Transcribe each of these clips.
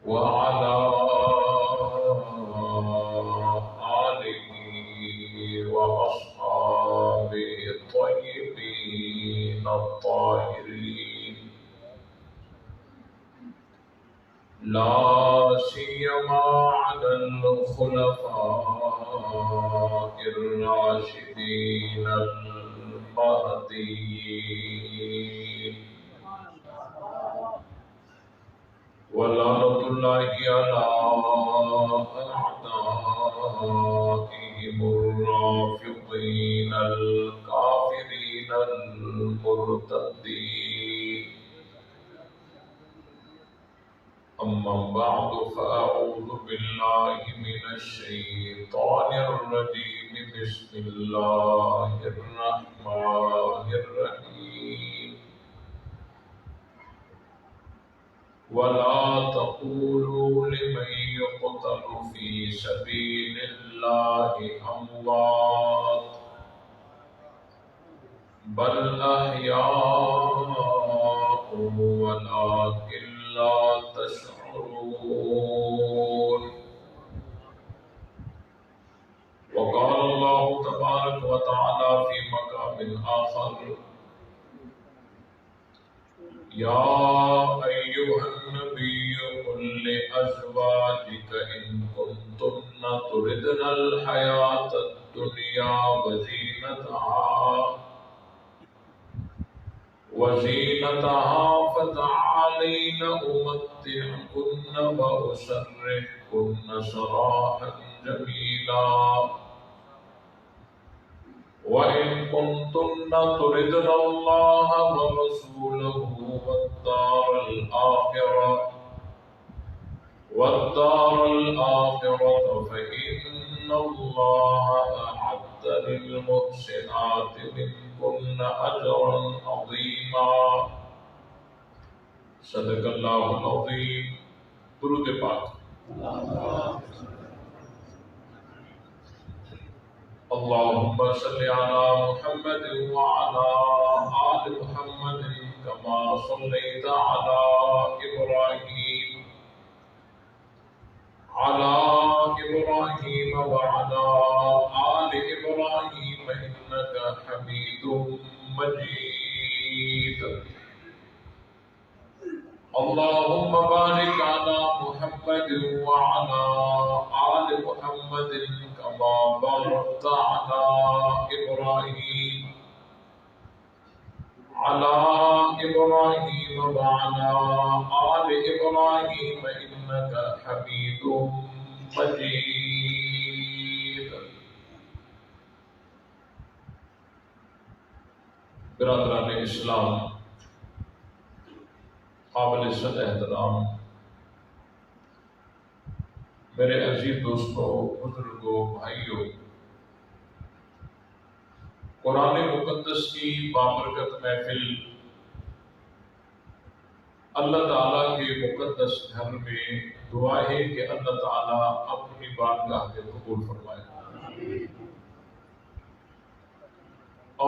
وعلى آله وأصحابه الطيبين الطاهرين لا سيما على الخلفاء الراشدين المهديين ولعنة الله على أعدائهم الرافضين الكافرين المرتدين. أما بعد فأعوذ بالله من الشيطان الرجيم. بسم الله الرحمن الرحيم. ولا تقولوا لمن يقتل في سبيل الله أموات بل أحياء ولكن لا تشعرون. وقال الله تبارك وتعالى في مقام آخر: يا أيها النبي قل لأزواجك إن كنتن تردن الحياة الدنيا وزينتها فتعالين أمتعكن وأسرحكن سراحا جميلا. وإن كنتن تردن الله ورسوله والدار الآخرة فإن الله أعد للمحسنات منكن أجرا عظيما. صدق اللہ العظیم. درود پاک. اللهم صل على محمد وعلى آل محمد كما صليت على إبراهيم وعلى آل إبراهيم إنك حميد مجيد. اللهم بارك على محمد وعلى آل محمد كما باركت على إبراهيم وعلى آل إبراهيم إنك حميد مجيد. برادران اسلام، قابل عزت احترام میرے عزیز دوستوں، بزرگوں، بھائیوں، قرآن مقدس کی بابرکت محفل اللہ تعالیٰ کے مقدس گھر میں دعا ہے کہ اللہ تعالیٰ اپنی بارگاہ میں قبول فرمائے.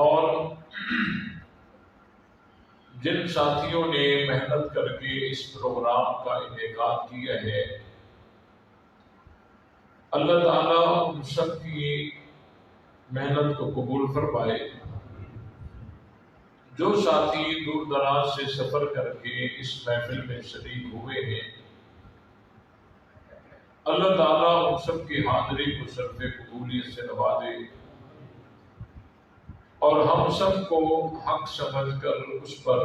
اور جن ساتھیوں نے محنت کر کے اس پروگرام کا انعقاد کیا ہے، اللہ تعالیٰ ان سب کی محنت کو قبول فرمائے. جو ساتھی دور دراز سے سفر کر کے اس محفل میں شریک ہوئے ہیں، اللہ تعالیٰ ان سب کی حاضری کو شرف قبولیت سے نوازے اور ہم سب کو حق سمجھ کر اس پر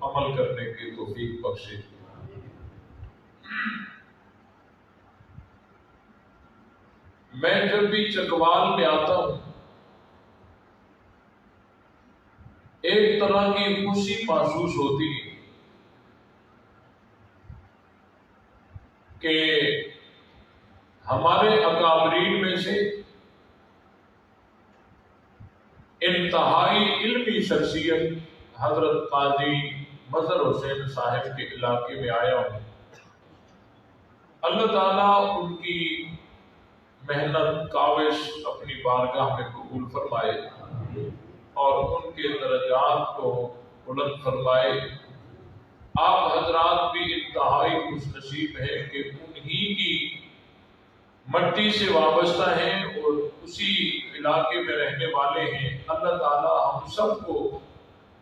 عمل کرنے کی توفیق بخشے. میں جب بھی چکوال میں آتا ہوں، ایک طرح کی خوشی محسوس ہوتی ہے کہ ہمارے اکابرین میں سے انتہائی علمی شخصیت حضرت قاضی مظہر حسین صاحب کے علاقے میں آیا ہوں. اللہ تعالیٰ ان کی محنت کاوش اپنی بارگاہ میں قبول فرمائے اور ان کے درجات کو بلند فرمائے آپ حضرات بھی انتہائی خوش نصیب ہیں کہ انہی کی مٹی سے وابستہ ہیں اور اسی علاقے میں رہنے والے ہیں۔ اللہ تعالی ہم سب کو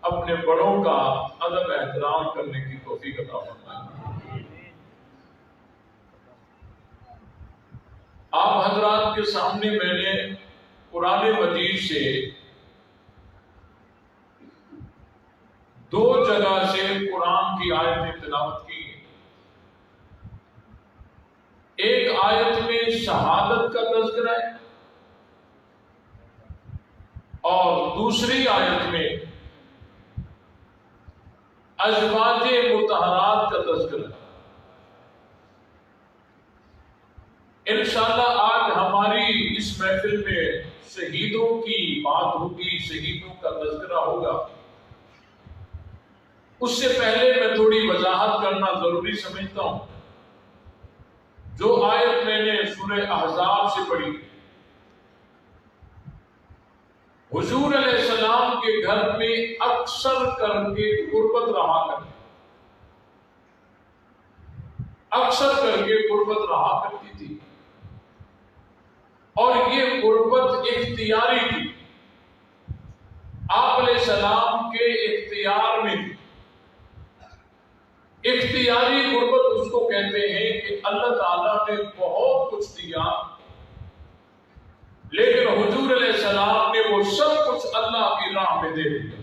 اپنے بڑوں کا ادب احترام کرنے کی توفیق عطا فرمائے۔ آپ حضرات کے سامنے میں نے قرآن مجید سے دو جگہ سے قرآن کی آیتیں تلاوت کی۔ ایک آیت میں شہادت کا تذکرہ ہے اور دوسری آیت میں ازواج مطہرات کا تذکرہ ہے۔ انشاءاللہ آج ہماری اس محفل میں شہیدوں کی بات ہوگی، شہیدوں کا تذکرہ ہوگا۔ اس سے پہلے میں تھوڑی وضاحت کرنا ضروری سمجھتا ہوں۔ جو آیت میں نے سورہ احزاب سے پڑھی، حضور علیہ السلام کے گھر میں اکثر کر کے غربت رہا کرتی تھی اور یہ غربت اختیاری تھی، آپ علیہ السلام کے اختیار میں تھی۔ اختیاری غربت اس کو کہتے ہیں کہ اللہ تعالیٰ نے بہت کچھ دیا لیکن حضور علیہ السلام نے وہ سب کچھ اللہ کی راہ میں دے دیا،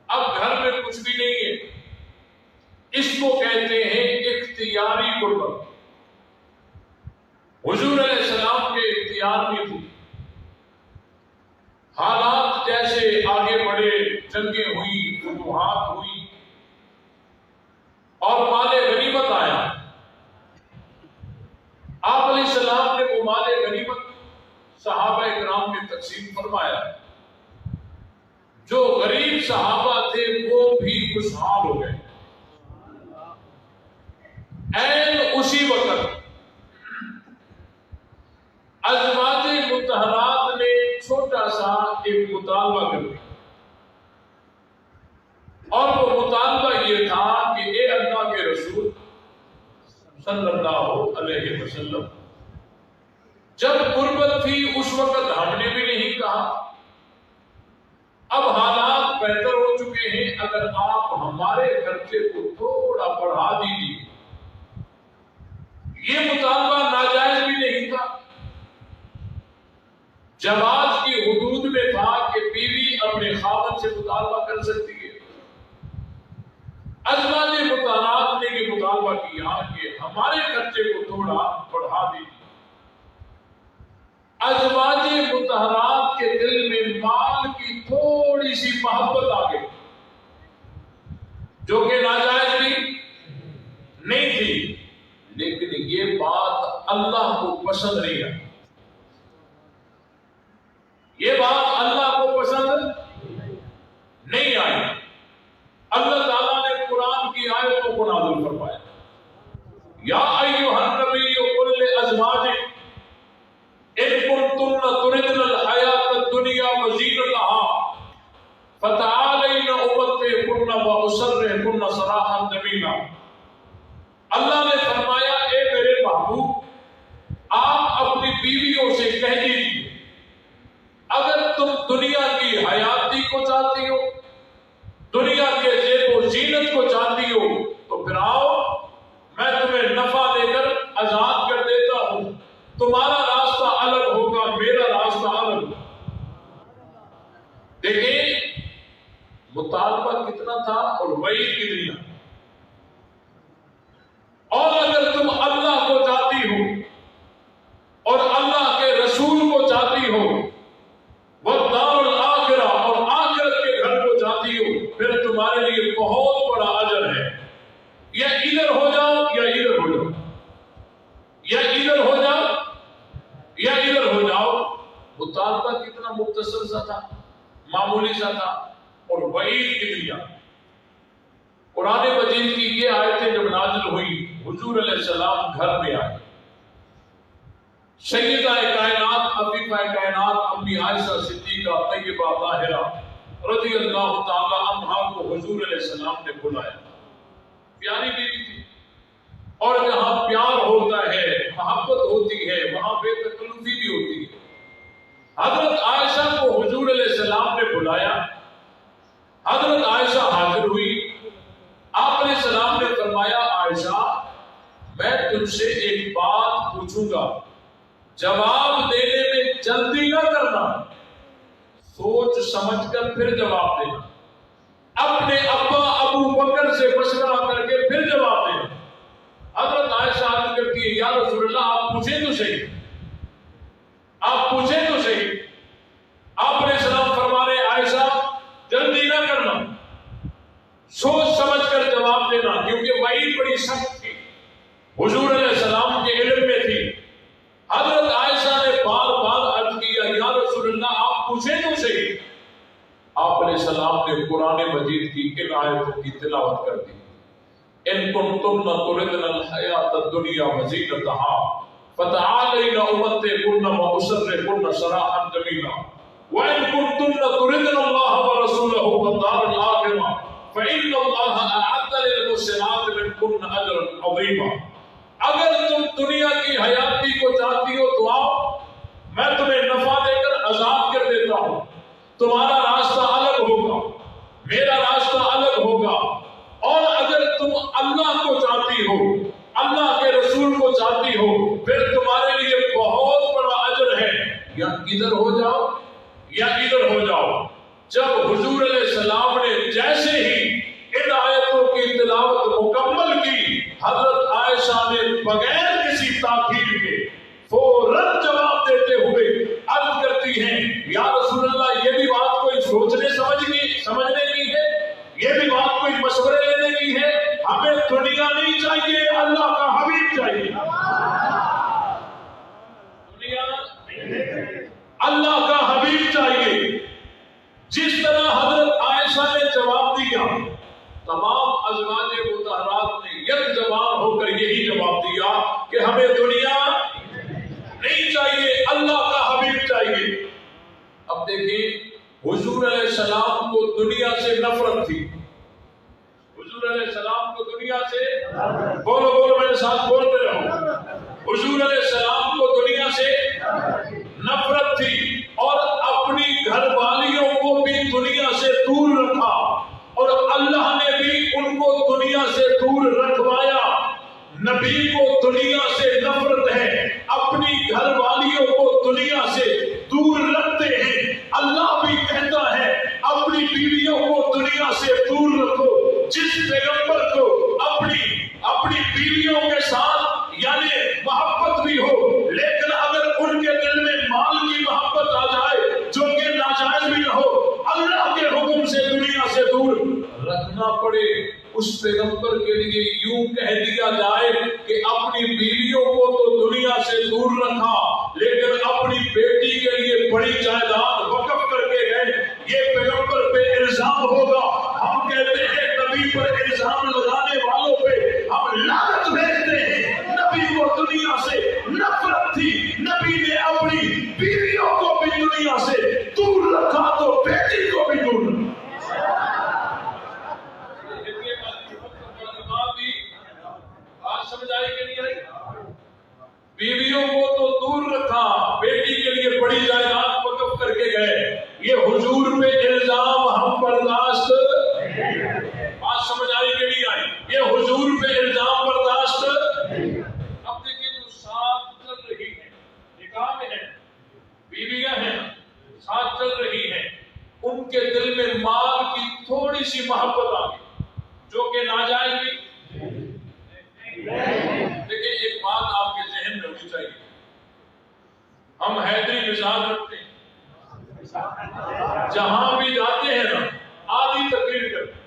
اب گھر میں کچھ بھی نہیں ہے۔ اس کو کہتے ہیں اختیاری غربت۔ حضور علیہ السلام کے اختیار میں تھی، حالات جیسے آگے بڑھے، جنگیں ہوئی، فتوحات ہوئی اور مال غنیمت آیا، آپ علیہ السلام نے وہ مال غنیمت صحابہ کرام میں تقسیم فرمایا۔ جو غریب صحابہ تھے وہ بھی خوشحال ہو گئے۔ اسی وقت ازواج مطہرات نے چھوٹا سا ایک مطالبہ کر دیا اور وہ مطالبہ یہ تھا کہ اے اللہ کے رسول صلی اللہ علیہ وسلم، جب غربت تھی اس وقت ہم نے بھی نہیں کہا، اب حالات بہتر ہو چکے ہیں، اگر آپ ہمارے خرچے کو تھوڑا بڑھا دیجیے۔ یہ مطالبہ ناجائز بھی نہیں تھا، جواز کی حدود میں تھا کہ بیوی اپنے خاوند سے مطالبہ کر سکتی ہے۔ ازواج مطہرات نے یہ مطالبہ کیا کہ ہمارے خرچے کو تھوڑا بڑھا دیجیے۔ ازواج مطہرات کے دل میں مال کی تھوڑی سی محبت آ گئی جو کہ ناجائز بھی نہیں تھی، لیکن یہ بات اللہ کو پسند نہیں آئی۔ یہ بات اللہ کو پسند نہیں آئی۔ اللہ تعالیٰ نے قرآن کی آیتوں کو نازل فرمایا، یا ایھا النبی قل لازواجک ان کنتن تردن الحیاۃ الدنیا وزینتها فتعالین امتعکن واسرحکن سراحا جمیلا۔ اللہ نے فرمایا اے میرے محبوب، آپ اپنی بیویوں سے کہہ دیجیے اگر تم دنیا کی حیاتی کو چاہتی ہو، دنیا کے زیب و زینت کو چاہتی ہو تو پھر آؤ، میں تمہیں نفع دے کر آزاد کر دیتا ہوں، تمہارا راستہ الگ ہوگا، میرا راستہ الگ ہوگا۔ دیکھیں مطالبہ کتنا تھا اور وعید کتنی ہے۔ اور اگر تم اللہ کو چاہتی ہو اور اللہ کے رسول کو چاہتی ہو، والدار الآخرہ اور آخرت کے گھر کو چاہتی ہو، پھر تمہارے لیے بہت بڑا اجر ہے۔ یا ادھر ہو جاؤ یا ادھر ہو جاؤ، یا ادھر ہو جاؤ یا ادھر ہو جاؤ۔ مطالبہ کتنا مختصر سا تھا، معمولی سا تھا، اور وعید کتنی ہے۔ قرآن مجید کی یہ آیتیں جب نازل ہوئی، حضور علیہ السلام گھر میں آئے، سیدہ کائنات عفیفہ کائنات امی عائشہ صدیقہ طیبہ طاہرہ رضی اللہ تعالی عنہا کو حضور علیہ السلام نے بلایا. پیاری بیوی تھی، اور جہاں پیار ہوتا ہے، محبت ہوتی ہے، وہاں بے تکلفی بھی ہوتی ہے. حضرت عائشہ کو حضور علیہ السلام نے بلایا. حضرت عائشہ حاضر ہوئی. آپ علیہ السلام نے فرمایا عائشہ میں تجھ سے ایک بات پوچھوں گا، جواب دینے میں جلدی نہ کرنا، سوچ سمجھ کر پھر جواب دینا، اپنے ابا ابو بکر سے مشورہ کر کے پھر جواب دینا. حضرت عائشہ عرض کرتی ہے یا رسول اللہ آپ پوچھیں تو صحیح، آپ پوچھیں تو صحیح. آپ علیہ السلام فرما رہے عائشہ جلدی نہ کرنا، سوچ سمجھ کر جواب دینا، کیونکہ وحی بڑی سخت تھی، حضور علیہ السلام کے علم میں تھی. حضرت عائشہ نے بار بار عرض کیا یا رسول اللہ آپ پوچھیں تو صحیح. آپ علیہ السلام نے قرآن مجید کی ان آیتوں کی تلاوت کر دی. ان کنتن تردن الحیات الدنیا وزینتها فتعالین امتعکن واسرحکن سراحا جمیلا وان کنتن تردن اللہ ورسولہ والدار الآخرہ فإن اللہ اعد للمحسنات منکن اجرا عظیما. اگر تم دنیا کی حیاتی کو چاہتی ہو تو آؤ، میں تمہیں نفع دے کر عذاب کر دیتا ہوں. تمہارا راستہ الگ ہوگا، میرا راستہ الگ ہوگا. اور اگر تم اللہ کو چاہتی ہو، اللہ کے رسول کو چاہتی ہو، پھر تمہارے لیے بہت بڑا اجر ہے، یا ادھر ہو جاؤ یا ادھر ہو جاؤ. جب حضور علیہ السلام نے جیسے ہی ان آیتوں کی تلاوت مکمل کی، حضرت عائشہ نے بغیر کسی تاخیر کے فوراً جواب دیتے ہوئے عرض کرتی ہیں یا رسول اللہ یہ بھی بات کوئی سوچنے سمجھنے کی ہے، یہ بھی بات کوئی مشورے لینے کی ہے. ہمیں دنیا نہیں چاہیے، اللہ کا حبیب چاہیے. دنیا اللہ کا حبیب چاہیے. جس طرح حضرت عائشہ نے جواب دیا، تمام ازواج مطہرات نے یک زبان ہو کر یہی جواب دیا کہ ہمیں دنیا نہیں چاہیے، اللہ کا حبیب چاہیے. اب دیکھیں حضور علیہ السلام کو دنیا سے نفرت تھی. حضور علیہ السلام کو دنیا سے بولو بولو میرے ساتھ بولتے رہو. حضور علیہ السلام کو دنیا سے نفرت تھی اور اپنی گھر والیوں کو بھی دنیا سے دور رکھا، اور اللہ نے بھی ان کو دنیا سے دور رکھوایا. نبی کو دنیا سے نفرت ہے، اپنی گھر والیوں کو دنیا سے دور رکھتے ہیں. اللہ بھی کہتا ہے اپنی بیویوں کو دنیا سے دور رکھو. جس پیغمبر کو اپنی بیویوں کے ساتھ یعنی محبت بھی ہو، لیکن اگر ان کے دل میں مال کی محبت آ جائے جو کہ ناجائز بھی نہ ہو، اللہ کے حکم سے دنیا سے دور رکھنا پڑے، اس پیغمبر کے لیے یوں کہہ دیا جائے کہ اپنی بیویوں کو تو دنیا سے دور رکھا، لیکن اپنی بیٹی کے لیے بڑی جائیداد وقف کر کے گئے. یہ پیغمبر پہ الزام ہوگا. ہم کہتے ہیں نبی پر الزام لگانے والوں پہ ہم لعنت بھیجتے ہیں. نبی کو دنیا سے نفرت تھی، نبی نے اپنی بیویوں کو بھی دنیا سے دور رکھا تو بیٹی کو بھی دور رکھا. سمجھ آئی کہ نہیں آئی؟ بیویوں کو تو دور رکھا، بیٹی کے لیے بڑی جائیداد وقف کر کے گئے. یہ حضور پہ الزام ہم برداشت. بات سمجھ آئی کہ نہیں آئی؟ یہ حضور پہ الزام برداشت. اب دیکھیں جو ساتھ چل رہی ہیں، نکاح میں ہیں، بیویاں ہیں، ساتھ چل رہی ہیں، ان کے دل میں مال کی تھوڑی سی محبت آ گئی جو کہ ناجائز بھی. دیکھیں ایک بات آپ کے ذہن میں ہونی چاہیے، ہم حیدری مزاج رکھتے ہیں، جہاں بھی جاتے ہیں نا آدھی تقریر کرتے ہیں،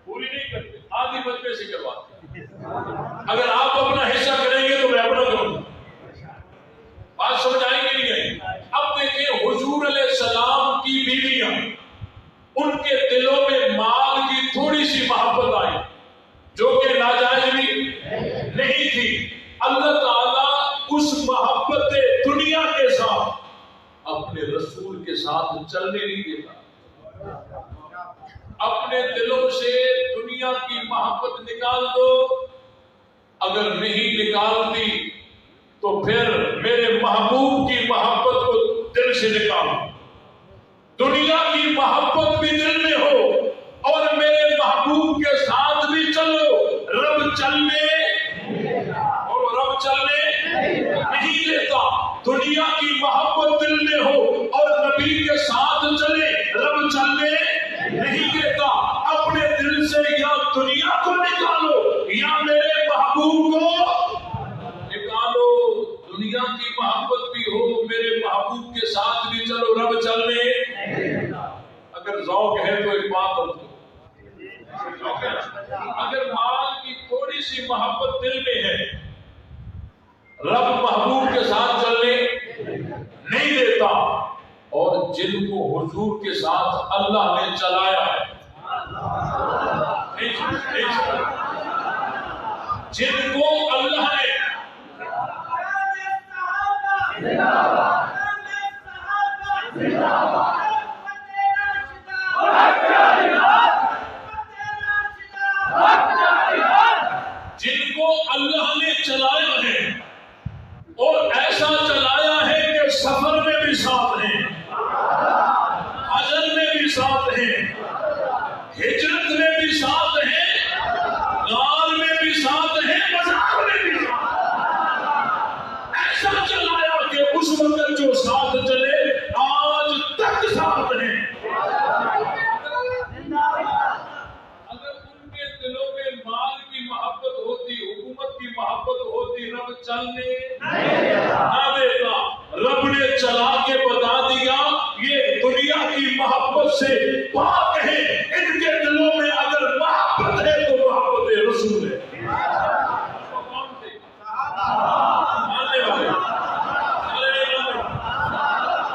پوری نہیں کرتے، آدھی مجمع سے کرواتے ہیں. اگر آپ اپنا حصہ کریں گے تو میں اپنا کروں گا. بات سمجھ آئی کہ نہیں آئی؟ اب دیکھیں حضور علیہ السلام کی بیویاں، ان کے دلوں میں مال کی تھوڑی سی محبت آئی جو کہ ناجائز بھی نہیں تھی. اللہ تعالیٰ اس محبت دنیا کے ساتھ اپنے رسول کے ساتھ چلنے نہیں دیتا. اپنے دلوں سے دنیا کی محبت نکال دو. اگر نہیں نکالتی تو پھر میرے محبوب کی محبت کو دل سے نکالو. دنیا کی محبت بھی دل میں ہو اور میرے محبوب کے ساتھ بھی چلو. رب چلنے نہیں دیتا. دنیا کی محبت دل میں ہو اور نبی کے ساتھ چلے. رب چلنے نہیں دیتا. اپنے دل سے یا دنیا کو نکالو یا میرے محبوب کو نکالو. دنیا کی محبت بھی ہو میرے محبوب کے ساتھ بھی چلو. رب چلنے. اگر ذوق ہے تو ایک بات بتاؤ. اگر مال کی تھوڑی سی محبت دل میں ہے رب محبوب کے ساتھ چلنے نہیں دیتا. اور جن کو حضور کے ساتھ اللہ نے چلایا ہے جن کو اللہ نے چلایا ہے اور ایسا چلایا ہے کہ سفر میں بھی ساتھ ہیں, حضر میں بھی ساتھ ہیں, ہجرت میں بھی ساتھ ہیں, غار میں بھی ساتھ ہیں, بازار میں بھی ایسا چلایا کہ اس وقت جو ساتھ چلے آج تک ساتھ ہیں. اگر ان کے دلوں میں مال کی محبت ہوتی, حکومت کی محبت ہوتی, رب چلنے نہ دیتا. رب نے چلا کے بتا دیا یہ دنیا کی محبت سے پاک ہے. ان کے دلوں میں اگر محبت ہے تو محبت رسول ہے. کون تھے؟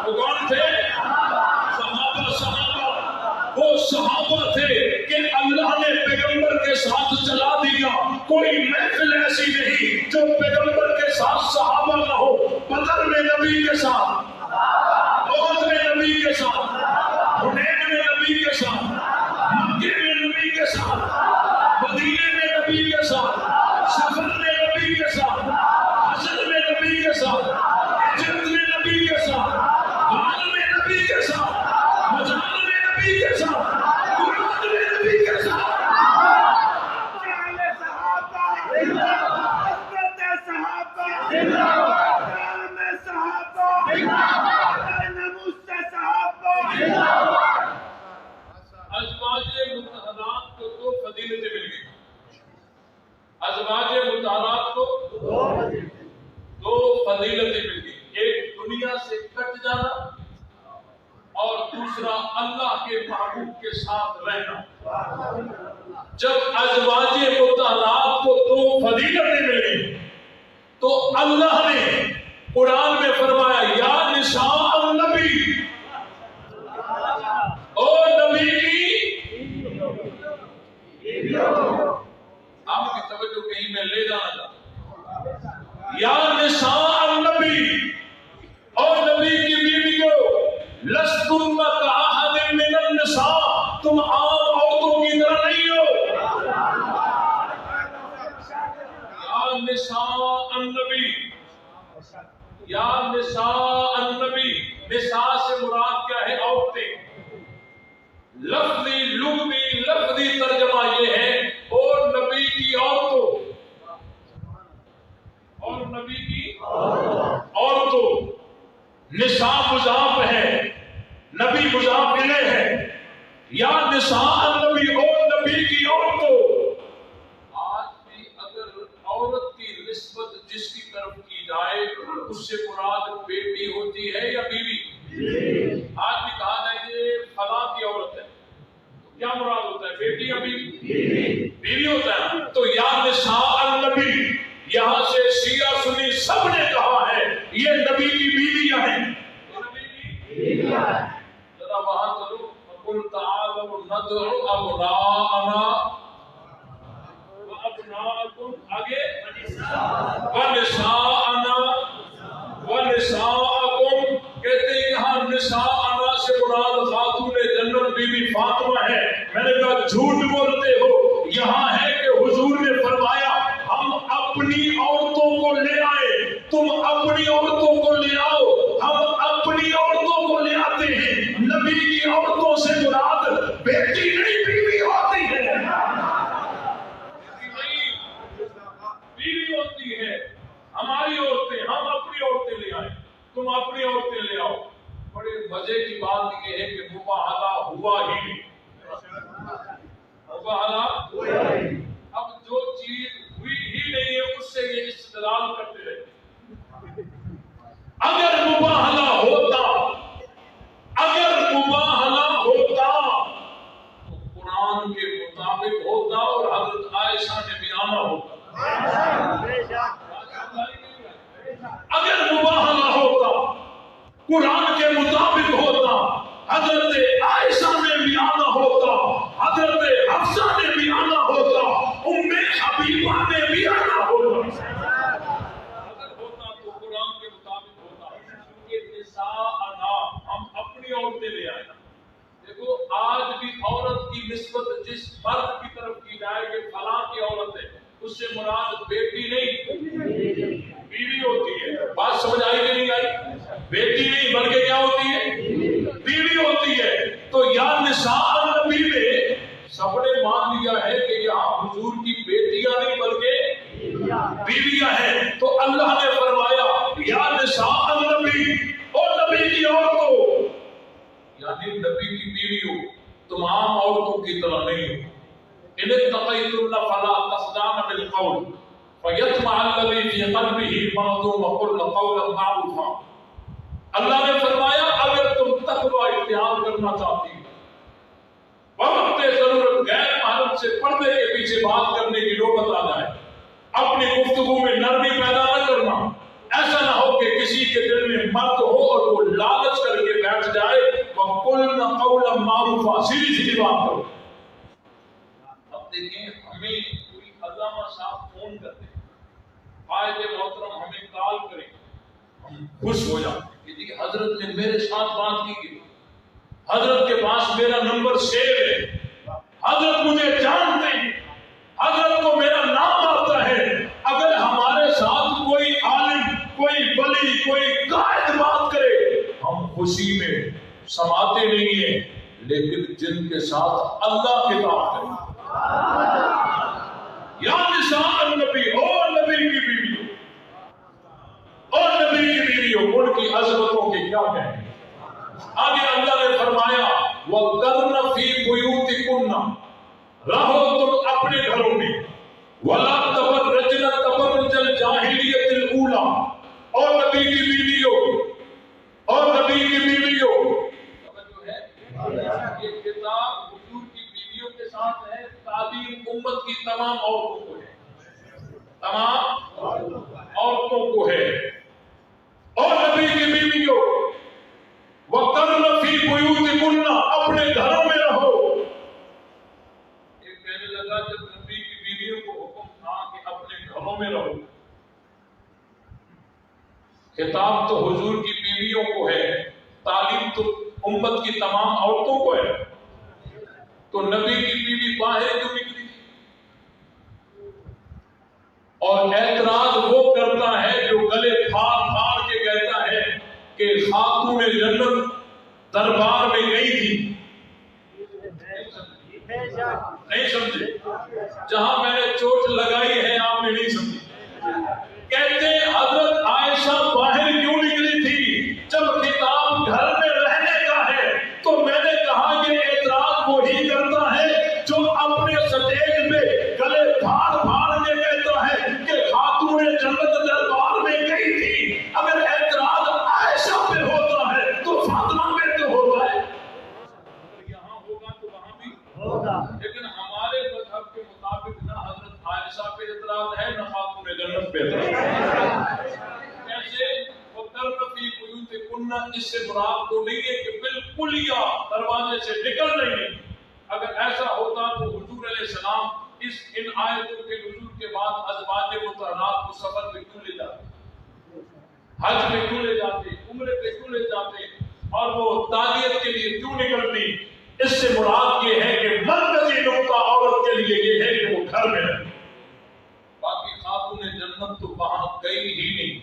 وہ کون تھے؟ صحابہ. وہ صحابہ تھے کہ اللہ نے پیغمبر کے ساتھ چلا دیا. کوئی محفل ایسی نہیں جو پیغمبر کے ساتھ صحابہ نہ ہو. بدر میں نبی کے ساتھ, احد میں نبی کے ساتھ, حنین میں نبی کے ساتھ, مکے میں نبی کے ساتھ, مدینے میں نبی کے ساتھ, سفر میں نبی کے ساتھ, حشر میں نبی کے ساتھ, ہجرت میں نبی کے ساتھ, غار میں نبی کے ساتھ, مجال میں نبی کے ساتھ, قرآن میں نبی کے ساتھ. ازواج مطہرات کو دو فضیلتیں مل گئی. ازواج مطہرات کو دو فضیلتیں مل گئی. ایک دنیا سے کٹ جانا اور دوسرا اللہ کے محبوب کے ساتھ رہنا. جب ازواج مطہرات کو دو فضیلتیں مل گئی تو اللہ نے قرآن میں فرمایا یا نساء النبی, او نبی کی آپ کی توجہ کہیں میں لے جانا چاہتا. یا نساء النبی, او نبی کی بیویوں, لستن کاحد من النساء, تم عام عورتوں کی طرح نہیں ہو. یا نساء النبی, یا نساء النبی. نساء سے مراد کیا ہے؟ عورتیں. لفظی ترجمہ یہ ہے اور نبی کی عورتوں, اور نبی کی عورتوں. نساء مضاف ہے, نبی مضاف الیہ ہے. یا نساء النبی, اور نبی کی عورتوں. آج بھی اگر عورت کی نسبت جس کی طرف کی جائے اس سے مراد بیٹی ہوتی ہے یا بیوی. آج بھی کہا جائے یہ فلاں کی عورت ہے, کیا مراد ہوتا ہے؟ بیٹی یا بیوی؟ بیوی ہوتا ہے. تو یا نساء النبی, یہاں سے شیعہ سنی سب نے کہا ہے یہ نبی کی بیویاں ہیں. ذرا وہاں چلو. قل تعالوا ندعو ابناءنا وابناءکم, آگے ونساءنا ونساءکم. کہتے ہیں یہاں نساءنا سے مراد خاتون جنت بی بی فاطمہ ہے. میں نے کہا بولتے ہو. یہاں ہے کہ حضور نے فرمایا ہم اپنی عورتوں کو لے آئے, تم اپنی عورتوں کو لے آؤ. ہم اپنی عورتوں کو لے آتے ہیں. نبی کی عورتوں سے مراد بیٹی نہیں بیوی ہوتی ہے, بیوی ہوتی ہے. ہماری عورتیں, ہم اپنی عورتیں لے آئے, تم اپنی عورتیں لے آؤ. بڑے مزے کی بات یہ ہے کہ مباہلہ ہوا ہی نہیں. مباہلہ ہوا ہی. اب جو چیز ہوئی ہی نہیں ہے اس سے یہ استدلال کرتے رہے. اگر مباہلہ ہوتا, اگر مباہلہ ہوتا تو قرآن کے مطابق ہوتا اور حضرت عائشہ نے بھی آنا ہوتا. اگر مباہلہ ہوتا قرآن کے مطابق ہوتا, حضرت عائشہ نے بھی آنا ہوتا, حضرت حفصہ نے بھی آنا ہوتا, ام حبیبہ نے بھی آنا ہوتا. اگر ہوتا تو قرآن کے مطابق ہوتا. کیونکہ نساءنا, ہم اپنی عورتیں لے آئے. دیکھو آج بھی عورت کی نسبت جس مرد کی طرف کی جائے کہ فلاں کی عورت ہے, اس سے مراد بیٹی نہیں بیوی ہوتی ہے. بات سمجھ آئی کہ نہیں آئی؟ بیٹی نہیں بلکہ کیا ہوتی ہے؟ بیوی ہوتی ہے. تو یا نساء النبی میں سب نے مان لیا ہے کہ یہاں حضور کی بیٹیاں نہیں بلکہ بیویاں ہیں. تو اللہ نے فرمایا یا نساء النبی, اور نبی کی عورتوں, یعنی نبی کی بیویوں تم عام عورتوں کی طرح نہیں ہو. ان اتقیتن فلا تخضعن بالقول فیطمع الذی فی قلبہ مرض وقلن قولا معروفا. اللہ نے فرمایا اگر تم تقوی اختیار کرنا چاہتی ہو, وقت ضرورت غیر محرم سے پردے کے پیچھے بات کرنے کی نوبت آ جائے, اپنی گفتگو میں نرمی پیدا نہ کرنا. ایسا نہ ہو کہ کسی کے دل میں مرد ہو اور وہ لالچ کر کے بیٹھ جائے. وقلن قولا معروفا, سیدھی سیدھی بات کرو. اب دیکھیں ہمیں کوئی علامہ صاحب فون کرتے ہیں, قائد محترم ہمیں کال کریں, ہم خوش ہو جاتے ہیں کہ جی حضرت نے میرے ساتھ بات کی, حضرت کے پاس میرا نمبر سیو ہے, حضرت مجھے جانتے ہیں, حضرت کو میرا نام آتا ہے. اگر ہمارے ساتھ کوئی عالم, کوئی ولی, کوئی قائد بات کرے ہم خوشی میں سماتے نہیں ہیں, لیکن جن کے ساتھ اللہ کتاب کرے. یا نساء النبی, اور نبی کی بیوی, اور نبی کی بیویوں, ان کی عظمتوں کے کیا کہیں. آگے اللہ نے فرمایا وَقَرْنَ فِي بُيُوتِكُنَّ, رہو تم اپنے گھروں میں, وَلَا تَبَرَّجْنَ تَبَرُّجَ الْجَاهِلِيَّةِ الْأُولَىٰ, اور نبی کی بیویوں, اور نبی کی بیویوں. توجہ ہے, یہ کتاب حضور کی بیویوں کے ساتھ ہے, تعلیم امت کی تمام عورتوں کو ہے, تمام عورتوں کو ہے. اور نبی کی بیویوں وَقَرْنَ فِي بُيُوتِكُنَّ, اپنے گھروں میں رہو. ایک کہنے لگا جب نبی کی بیویوں کو حکم تھا کہ اپنے گھروں میں رہو, خطاب تو حضور کی بیویوں کو ہے, تعلیم تو امت کی تمام عورتوں کو ہے, تو نبی کی بیوی باہر کیوں نکلی؟ اور اعتراض وہ کرتا ہے جو گلے پھاڑ پھاڑ کے کہتا ہے کہ خاتون جنت دربار میں گئی تھی. نہیں سمجھے؟ جہاں میں نے چوٹ لگائی ہے آپ نے نہیں سمجھی. کہتے ہیں حضرت عائشہ باہر کیوں نکلی تھی؟ جب خطاب گھر میں رہنے کا ہے تو میں نے کہا یہ اعتراض وہی کرتا ہے جو اپنے سٹیج میں گلے پھاڑ پھاڑ کے کہتا ہے کہ خاتون جنت دربار میں گئی تھی. اگر اعتراض عائشہ پہ ہوتا ہے تو فاطمہ میں تو ہوتا ہے, اگر یہاں ہوگا تو وہاں بھی ہوگا. لیکن ہمارے مذہب کے مطابق نہ حضرت عائشہ پہ اعتراض ہے نہ خاتون جنت پہ اعتراض ہے. کیسے؟ وَقَرْنَ فِي بُيُوتِكُنَّ, اس سے مراد تو نہیں ہے کہ بالکل یا دروازے سے نکل رہی ہے. اگر ایسا ہوتا تو حضور علیہ السلام ان آیتوں کے نزول کے بعد ازواج مطہرات کو سفر پہ کیوں لے جاتے, حج پہ کیوں لے جاتے, عمرے پہ کیوں لے جاتے, اور وہ تعزیت کے لیے کیوں نکلتی؟ اس سے مراد یہ ہے کہ مرکزی نقطہ عورت کے لیے یہ ہے کہ وہ گھر میں رہے. باقی خاتون جنت تو وہاں گئی ہی نہیں.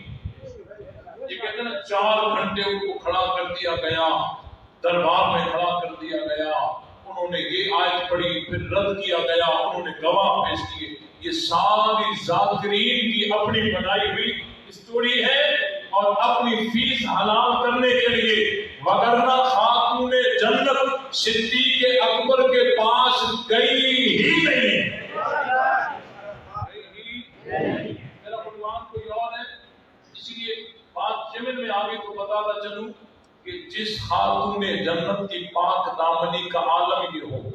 یہ کہتے ہیں نا 4 گھنٹے ان کو کھڑا کر دیا گیا, دربار میں کھڑا کر دیا گیا, انہوں نے یہ آیت پڑھی, پھر رد کیا گیا, انہوں نے گواہ پیش کیے. یہ ساری ذاکرین کی اپنی بنائی ہوئی اسٹوری ہے اور اپنی فیس حلال کرنے کے لیے, وگرنہ خاتون جنت صدیق اکبر کے پاس گئی ہی نہیں. میرا عنوان کوئی اور ہے, اسی لیے بات ضمن میں آگے تو بتاتا چلوں کہ جس خاتون جنت کی پاک دامنی کا عالم یہ ہو